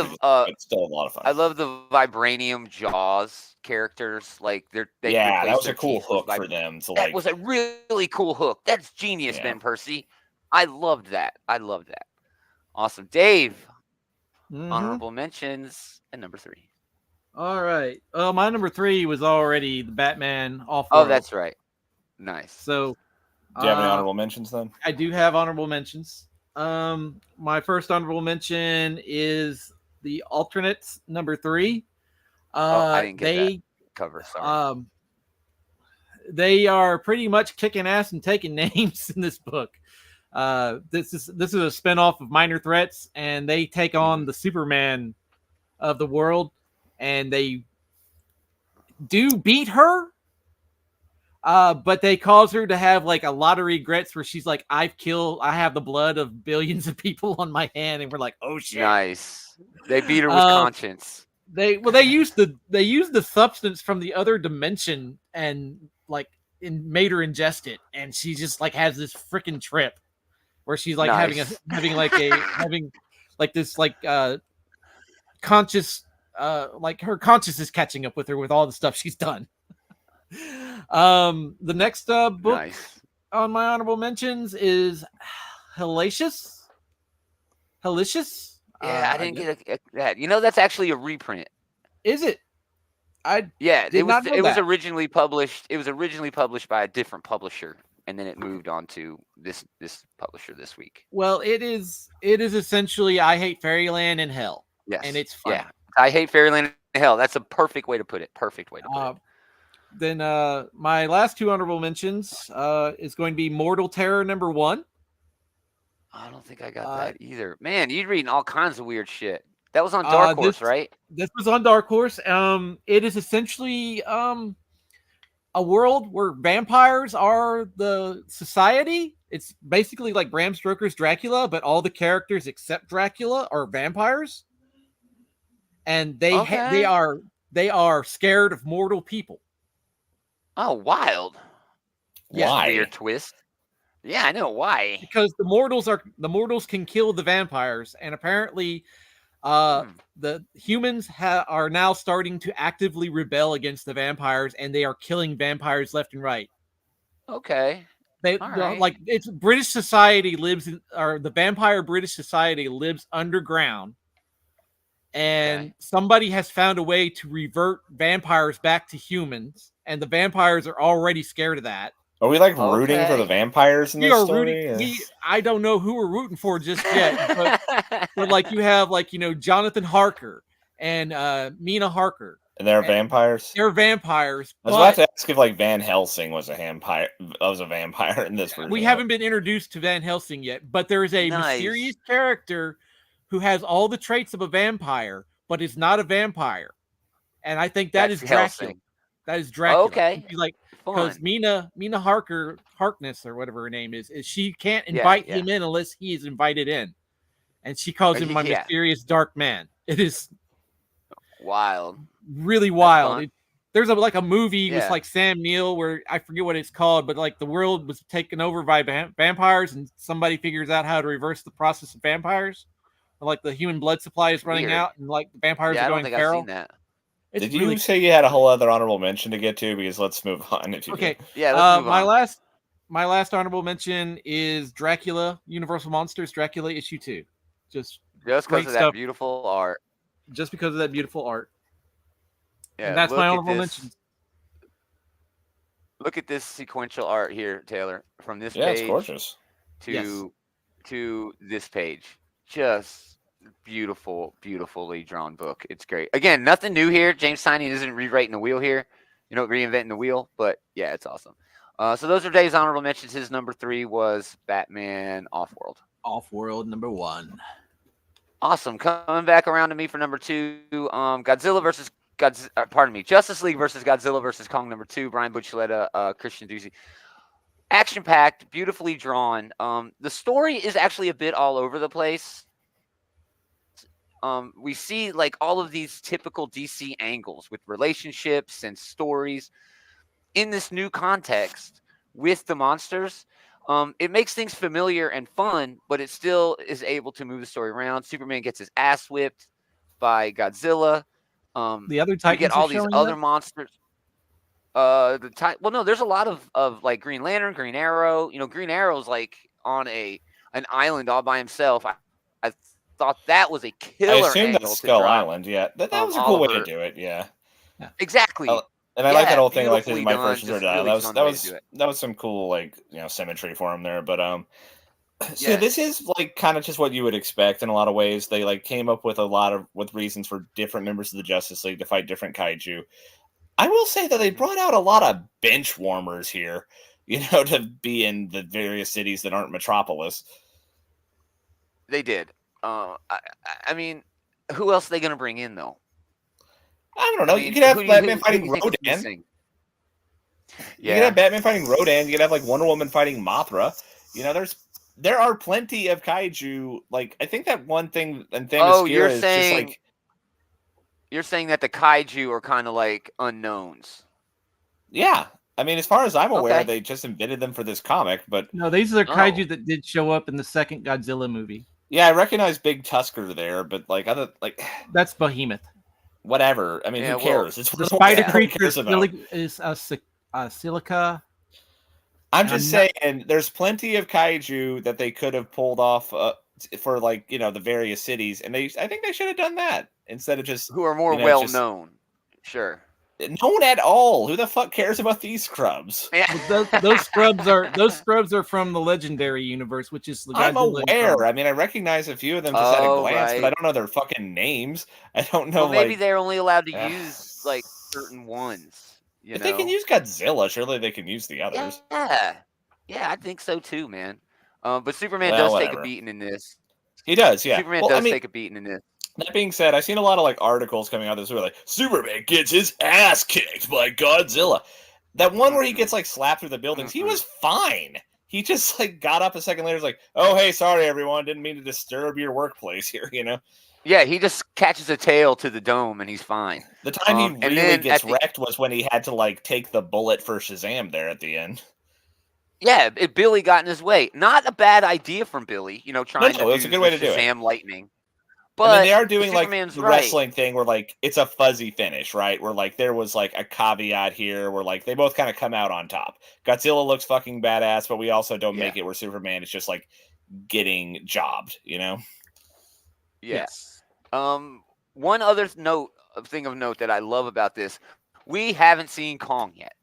it's still a lot of fun. I love the Vibranium Jaws characters. Like that was a cool hook for them. That was a really cool hook. That's genius, Ben Percy. I loved that. Awesome, Dave. Honorable mentions and number 3. All right. My number 3 was already the Batman Off-World. Oh, that's right. Nice. So, do you have any honorable mentions then? I do have honorable mentions. My first honorable mention is the Alternates number 3. I didn't get that cover. Sorry. They are pretty much kicking ass and taking names in this book. This is a spinoff of Minor Threats, and they take on the Superman of the world, and they do beat her. But they cause her to have like a lot of regrets where she's like, I have the blood of billions of people on my hand. And we're like, oh shit. Nice. They beat her with conscience. They used the substance from the other dimension and like made her ingest it. And she just like has this freaking trip where she's like having this conscious, like her conscious is catching up with her with all the stuff she's done. The next book on my honorable mentions is Hellacious. Yeah, I didn't get that. That's actually a reprint. Is it? It was originally published. It was originally published by a different publisher, and then it moved on to this publisher this week. Well, it is essentially I Hate Fairyland and Hell. Yes, and it's fun. Yeah, I Hate Fairyland and Hell. That's a perfect way to put it. Then my last 2 honorable mentions is going to be Mortal Terror number 1. I don't think I got that either. Man, you're reading all kinds of weird shit. That was on Dark Horse, right? This was on Dark Horse. It is essentially a world where vampires are the society. It's basically like Bram Stoker's Dracula, but all the characters except Dracula are vampires, and they are scared of mortal people. Oh, wild! Why? Weird twist. Yeah, I know why. Because the mortals can kill the vampires, and apparently, the humans are now starting to actively rebel against the vampires, and they are killing vampires left and right. Okay. Like it's British society the vampire British society lives underground, and somebody has found a way to revert vampires back to humans, and the vampires are already scared of that. Are we like rooting for the vampires in this story? I don't know who we're rooting for just yet, but like you have Jonathan Harker and Mina Harker. And they're vampires? They're vampires. I was about to ask if like Van Helsing was a vampire in this version. We haven't been introduced to Van Helsing yet, but there is a mysterious character who has all the traits of a vampire, but is not a vampire. And I think that's Dracula. Helsing. That is Dracula. Okay. Because Mina Harkness or whatever her name is she can't invite him in unless he is invited in, and she calls him my mysterious dark man. It is wild, really wild. There's a movie with like Sam Neill where I forget what it's called, but like the world was taken over by vampires, and somebody figures out how to reverse the process of vampires. Like the human blood supply is running out, and like the vampires are going feral. I've seen that. Did you say you had a whole other honorable mention to get to? Because let's move on. If you do. Yeah, let's move on. My last honorable mention is Dracula, Universal Monsters, Dracula issue 2. Just because of that beautiful art. Just because of that beautiful art. Yeah, and that's my honorable mention. Look at this sequential art here, Taylor. From this page, it's gorgeous. To this page, just beautifully drawn book. It's great. Again, nothing new here. James Tynion isn't rewriting the wheel here, reinventing the wheel. But yeah, it's awesome. So those are Dave's honorable mentions. His number 3 was Batman Offworld. Offworld number 1. Awesome. Coming back around to me for number 2, Justice League versus Godzilla versus Kong number 2. Brian Buccioletta, Christian Ducey. Action-packed, beautifully drawn. The story is actually a bit all over the place. We see like all of these typical DC angles with relationships and stories in this new context with the monsters. It makes things familiar and fun, but it still is able to move the story around. Superman gets his ass whipped by Godzilla. The other Titans get all these other monsters. There's a lot of like Green Lantern, Green Arrow. Green Arrow's like on an island all by himself. I thought that was a killer. I assume that's Skull Island. Yeah, that was a cool way to do it. Yeah, exactly. And I like that whole thing. Like my first resort, that was some cool symmetry for him there. But this is like kind of just what you would expect in a lot of ways. They like came up with with reasons for different members of the Justice League to fight different kaiju. I will say that they brought out a lot of bench warmers here, to be in the various cities that aren't Metropolis. They did. I mean, who else are they going to bring in though? I don't know. You could have Batman fighting Rodan. You could have Batman fighting Rodan. You could have like Wonder Woman fighting Mothra. There are plenty of kaiju. Like I think that one thing and Themyscira is just like. You're saying that the kaiju are kind of like unknowns. Yeah. I mean, as far as I'm aware, they just invented them for this comic, but no, these are kaiju that did show up in the second Godzilla movie. Yeah, I recognize Big Tusker there, but that's Behemoth. Whatever. I mean, who cares? It's the spider creature is silica. I'm just saying, there's plenty of kaiju that they could have pulled off for the various cities, and I think they should have done that instead of just who are more well known. Sure. Known at all. Who the fuck cares about these scrubs? Yeah. those scrubs are from the Legendary universe, which is I'm aware. I mean, I recognize a few of them just at a glance, but I don't know their fucking names. I don't know. Well, maybe they're only allowed to use like certain ones. If they can use Godzilla, surely they can use the others. Yeah, I think so too, man. But Superman does take a beating in this. He does, yeah. Superman does take a beating in this. That being said, I've seen a lot of articles coming out this week, Superman gets his ass kicked by Godzilla. That one where he gets slapped through the buildings, he was fine. He just got up a second later, oh hey, sorry everyone, didn't mean to disturb your workplace here, Yeah, he just catches a tail to the dome and he's fine. The time he really gets wrecked was when he had to take the bullet for Shazam there at the end. Yeah, Billy got in his way. Not a bad idea from Billy, trying to do it's a good way to do Shazam lightning. But they are doing the wrestling thing where it's a fuzzy finish, right? Where there was a caveat here where they both kind of come out on top. Godzilla looks fucking badass, but we also don't make it where Superman is just getting jobbed, Yes. One other thing of note that I love about this, we haven't seen Kong yet.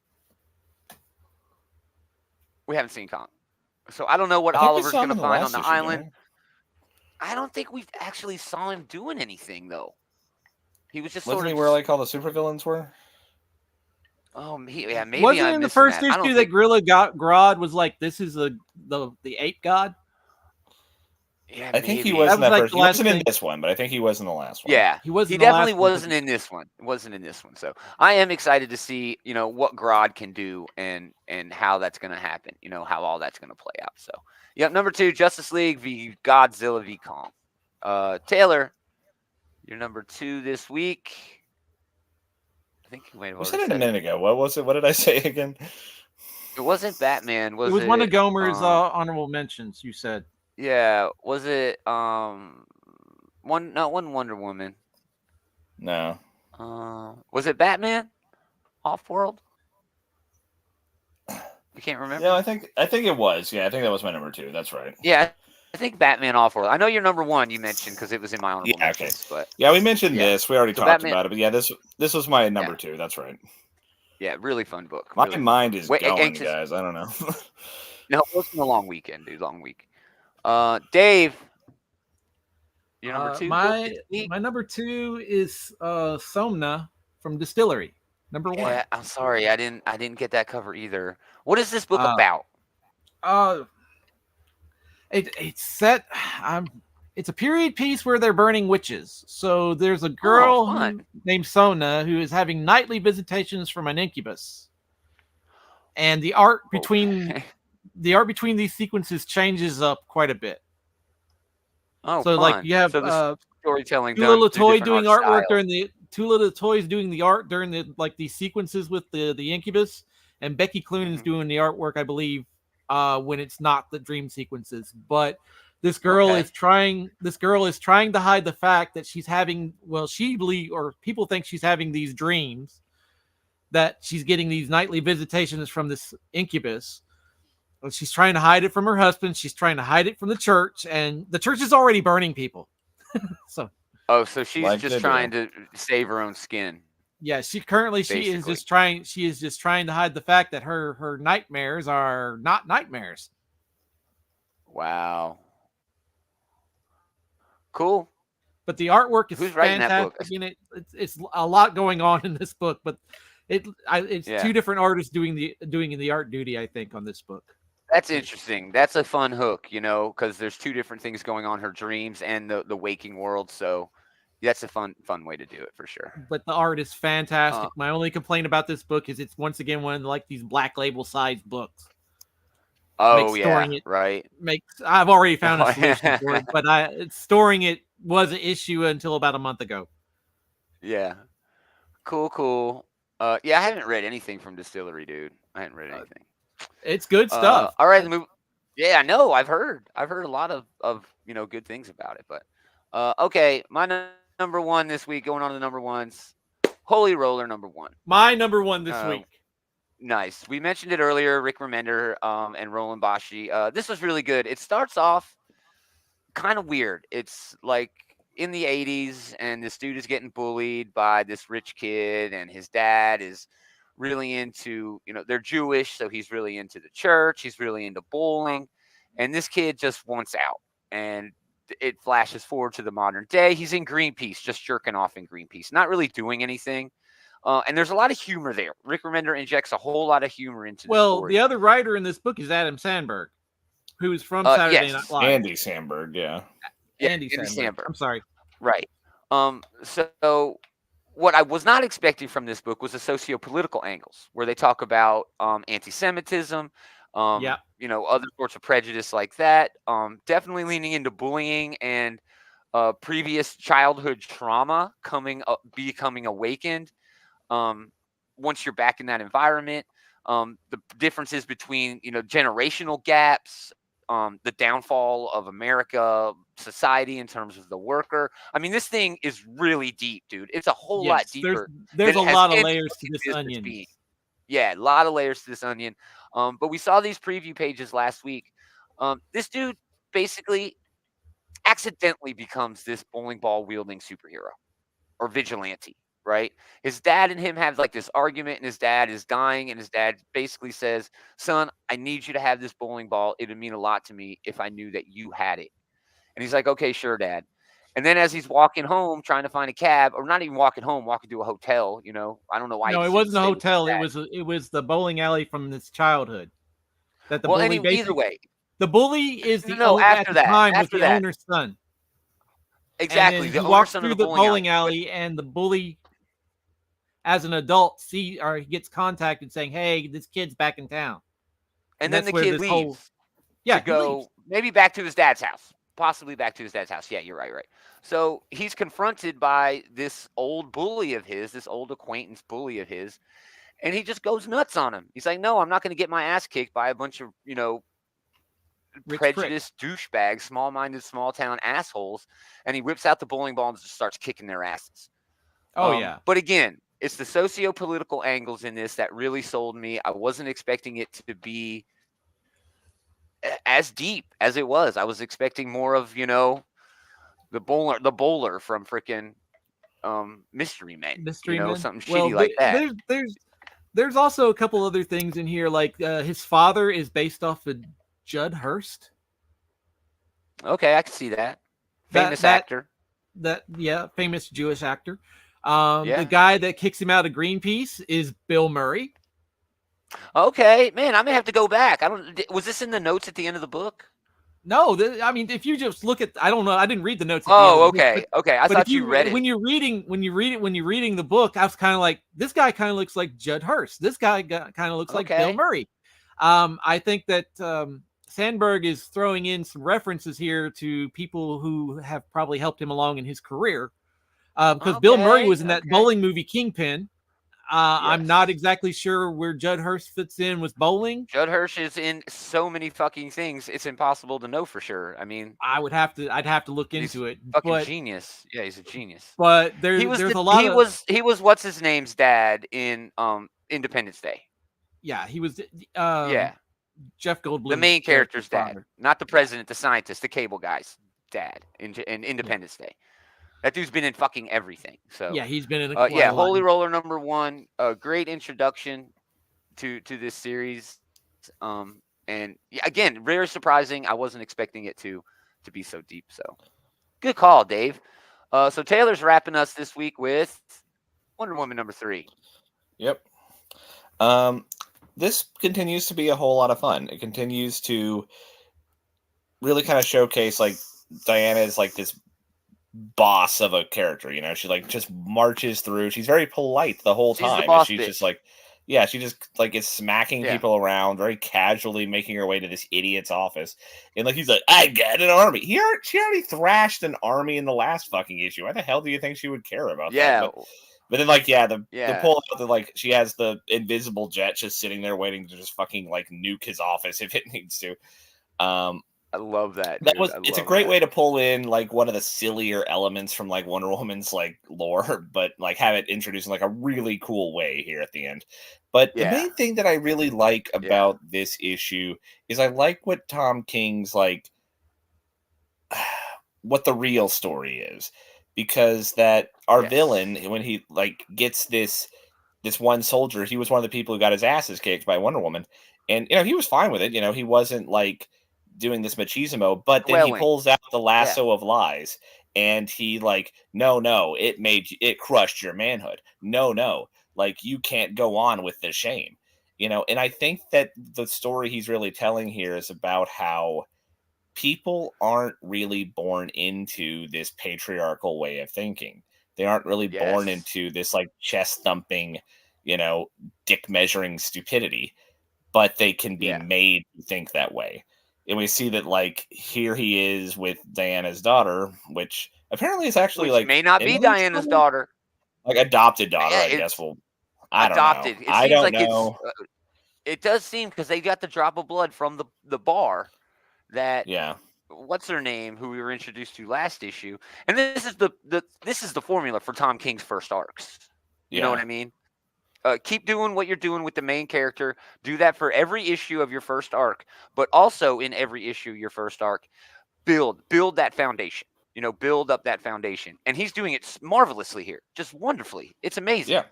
We haven't seen Kong. So I don't know what Oliver's going to find on the island. I don't think we actually saw him doing anything, though. He was just Wasn't he where all the supervillains were? Oh, maybe wasn't in the first issue that Gorilla Grodd was this is the ape god? Yeah, I think he was in that first. He wasn't in this one, but I think he was in the last one. Yeah, he definitely wasn't in this one. Wasn't in this one. So I am excited to see, what Grodd can do and how that's going to happen. How all that's going to play out. So, number 2, Justice League v Godzilla v Kong. Taylor, Your number 2 this week. I think you might have already said it a minute ago. What was it? What did I say again? It wasn't Batman. It was one of Gomer's honorable mentions. You said. Yeah. Was it one? Not one Wonder Woman. No. Was it Batman? Off-World? You can't remember? Yeah, I think it was. Yeah, I think that was my number 2. That's right. Yeah, I think Batman Off-World. I know your number 1 you mentioned because it was in my honorable mentions. But yeah, we mentioned this. We already talked about it. But yeah, this was my number 2. That's right. Yeah, really fun book. My mind is going, guys. I don't know. No, it wasn't a long weekend, dude. Long week. Dave, your number 2. My number 2 is Somna from Distillery. Number 1. Yeah, I'm sorry, I didn't get that cover either. What is this book about? It's set. It's a period piece where they're burning witches. So there's a girl named Sona who is having nightly visitations from an incubus, and the art between these sequences changes up quite a bit. Oh, so fun. Like you have storytelling. Two little toys doing artwork during the two little toys doing the art during the these sequences with the incubus, and Becky Cloonan is doing the artwork, I believe, when it's not the dream sequences. But this girl is trying to hide the fact that she's having, people think she's having these dreams, that she's getting these nightly visitations from this incubus. She's trying to hide it from her husband. She's trying to hide it from the church, and the church is already burning people. So she's just trying to save her own skin. Yeah, she is just trying to hide the fact that her nightmares are not nightmares. Wow. Cool. But the artwork is fantastic. I mean, it's a lot going on in this book, but it's two different artists doing the art duty, I think, on this book. That's interesting. That's a fun hook, because there's two different things going on, her dreams and the waking world. So that's a fun way to do it for sure. But the art is fantastic. My only complaint about this book is it's once again one of these black label sized books. Oh right. I've already found a solution for it, but storing it was an issue until about a month ago. Yeah. Cool. I haven't read anything from Distillery, dude. I haven't read anything. It's good stuff. All right, yeah, I know. I've heard a lot of good things about it. But okay, my number 1 this week, going on to the number 1s. Holy Roller, number 1. My number 1 this week. Nice. We mentioned it earlier, Rick Remender and Roland Bashi. This was really good. It starts off kind of weird. It's like in the 80s, and this dude is getting bullied by this rich kid, and his dad is really into, they're Jewish, so he's really into the church. He's really into bowling, and this kid just wants out. And it flashes forward to the modern day. He's in Greenpeace, just jerking off in Greenpeace, not really doing anything. And there's a lot of humor there. Rick Remender injects a whole lot of humor into the story. The other writer in this book is Adam Sandberg, who is from Saturday Night Live. Andy Samberg, yeah. Andy Samberg. I'm sorry. Right. So what I was not expecting from this book was the socio-political angles, where they talk about anti-Semitism, other sorts of prejudice like that. Definitely leaning into bullying and previous childhood trauma becoming awakened. Once you're back in that environment, the differences between, generational gaps, the downfall of America society in terms of the worker. I mean, this thing is really deep, dude. It's a whole lot deeper. There's a lot of layers to this onion. Yeah, a lot of layers to this onion. But we saw these preview pages last week. This dude basically accidentally becomes this bowling ball wielding superhero or vigilante. Right? His dad and him have like this argument, and his dad is dying, and his dad basically says, "Son, I need you to have this bowling ball. It would mean a lot to me if I knew that you had it." And he's like, "Okay, sure, Dad." And then as he's walking home, trying to find a cab, or not even walking home, walking to a hotel, I don't know why. No, it wasn't a hotel. It was the bowling alley from his childhood. That the bully either way, the bully is the owner's son. Exactly. He walks through the bowling alley, and the bully, as an adult, he gets contacted saying, "Hey, this kid's back in town." And then the kid leaves. To go maybe back to his dad's house. possibly back to his dad's house. Yeah, you're right. So he's confronted by this old bully of his, this old acquaintance bully of his, and he just goes nuts on him. He's like, no, I'm not going to get my ass kicked by a bunch of, prejudiced douchebags, small-minded, small-town assholes. And he whips out the bowling ball and just starts kicking their asses. Yeah. But again, it's the socio-political angles in this that really sold me. I wasn't expecting it to be as deep as it was. I was expecting more of, the bowler from freaking Mystery Men. Something shitty like that. There's also a couple other things in here, like his father is based off of Judd Hirst. Okay, I can see that. Famous actor. Famous Jewish actor. The guy that kicks him out of Greenpeace is Bill Murray. Okay, man, I may have to go back. Was this in the notes at the end of the book? No, if you just look at, I don't know, I didn't read the notes. Okay. I thought you read it. When you're reading the book, I was kind of like, this guy kind of looks like Judd Hirst. This guy kind of looks like Bill Murray. I think that Sandberg is throwing in some references here to people who have probably helped him along in his career. Because Bill Murray was in that bowling movie Kingpin. I'm not exactly sure where Judd Hirst fits in with bowling. Judd Hirst is in so many fucking things; it's impossible to know for sure. I mean, I'd have to look into it. Fucking genius. Yeah, he's a genius. But there's a lot. He was what's his name's dad in Independence Day. Yeah, he was. Jeff Goldblum, the main character's dad, not the president, the scientist, the cable guy's dad in Independence Day. That dude's been in fucking everything. So yeah, he's been in. Holy Roller #1, a great introduction to this series, and again, very surprising. I wasn't expecting it to be so deep. So good call, Dave. So Taylor's wrapping us this week with Wonder Woman #3. Yep. This continues to be a whole lot of fun. It continues to really kind of showcase like Diana is like this boss of a character, she like just marches through. She's very polite the whole time. She's just like, she just like is smacking people around very casually, making her way to this idiot's office. And like he's like, I got an army. She already thrashed an army in the last fucking issue. Why the hell do you think she would care about that? But then the pull out that like she has the invisible jet just sitting there waiting to just fucking like nuke his office if it needs to. I love that. It's a great way to pull in like one of the sillier elements from like Wonder Woman's like lore, but like have it introduced in like a really cool way here at the end. But the main thing that I really like about this issue is I like what Tom King's like what the real story is, because that our villain, when he like gets this one soldier, he was one of the people who got his asses kicked by Wonder Woman, and he was fine with it. He wasn't like doing this machismo, but then he pulls out the lasso of lies, and he like, no, it crushed your manhood. No, like you can't go on with this shame, and I think that the story he's really telling here is about how people aren't really born into this patriarchal way of thinking. They aren't really born into this like chest thumping, dick measuring stupidity, but they can be made to think that way. And we see that, like, here he is with Diana's daughter, which apparently is actually like may not be Diana's daughter, like adopted daughter. I guess. Well, I don't know. I don't know. It does seem, because they got the drop of blood from the bar that what's her name, who we were introduced to last issue, and this is the formula for Tom King's first arcs. You know what I mean? Keep doing what you're doing with the main character. Do that for every issue of your first arc, but also in every issue of your first arc, build that foundation. Build up that foundation, and he's doing it marvelously here, just wonderfully. It's amazing.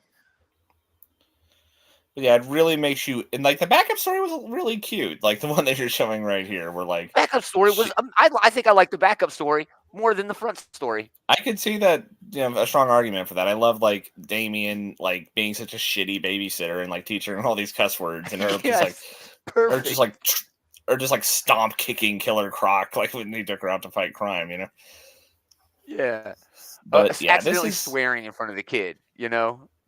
Yeah, it really makes you, and like the backup story was really cute, like the one that you're showing right here. We're like, backup story was. I think I like the backup story more than the front story. I could see that, a strong argument for that. I love like Damien like being such a shitty babysitter and like teaching her all these cuss words, and her just like stomp kicking Killer Croc like when they took her out to fight crime. Yeah, but accidentally swearing in front of the kid.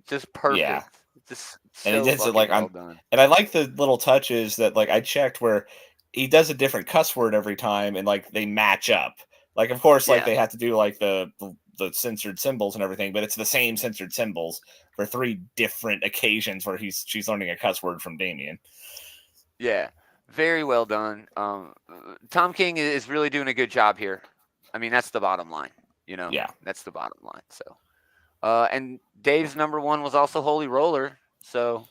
Just perfect. Yeah. Just and it is like well done. And I like the little touches that like I checked where he does a different cuss word every time, and like they match up. Like, of course, like they have to do like the censored symbols and everything, but it's the same censored symbols for 3 different occasions where she's learning a cuss word from Damien. Yeah, very well done. Tom King is really doing a good job here. I mean, that's the bottom line. Yeah, that's the bottom line. So, and Dave's number 1 was also Holy Roller. So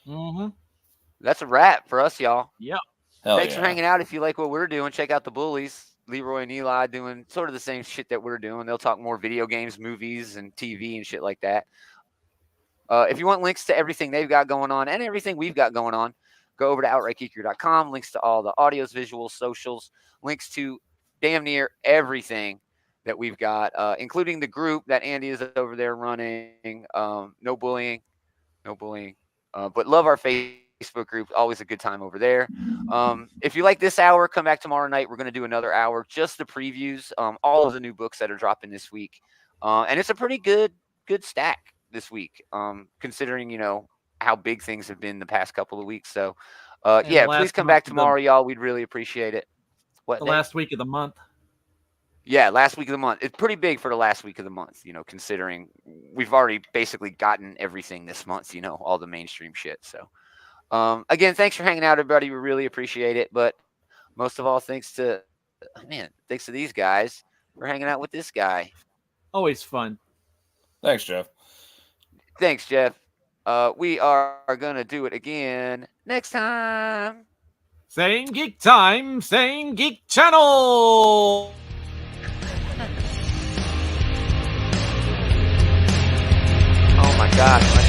that's a wrap for us, y'all. Yep. Thanks for hanging out. If you like what we're doing, check out the Bullies. Leroy and Eli doing sort of the same shit that we're doing. They'll talk more video games, movies, and TV and shit like that. If you want links to everything they've got going on and everything we've got going on, go over to outrightgeeker.com. Links to all the audios, visuals, socials, links to damn near everything that we've got, including the group that Andy is over there running. No bullying. But love our Facebook group. Always a good time over there. If you like this hour, come back tomorrow night. We're going to do another hour, just the previews, all of the new books that are dropping this week. And it's a pretty good stack this week, considering, how big things have been the past couple of weeks. So, please come back tomorrow, y'all. We'd really appreciate it. Last week of the month. Yeah, last week of the month. It's pretty big for the last week of the month, considering we've already basically gotten everything this month, all the mainstream shit. So, again, thanks for hanging out, everybody. We really appreciate it. But most of all, thanks to these guys for hanging out with this guy. Always fun. Thanks, Jeff. We are going to do it again next time. Same Geek time, same Geek channel. Oh my gosh.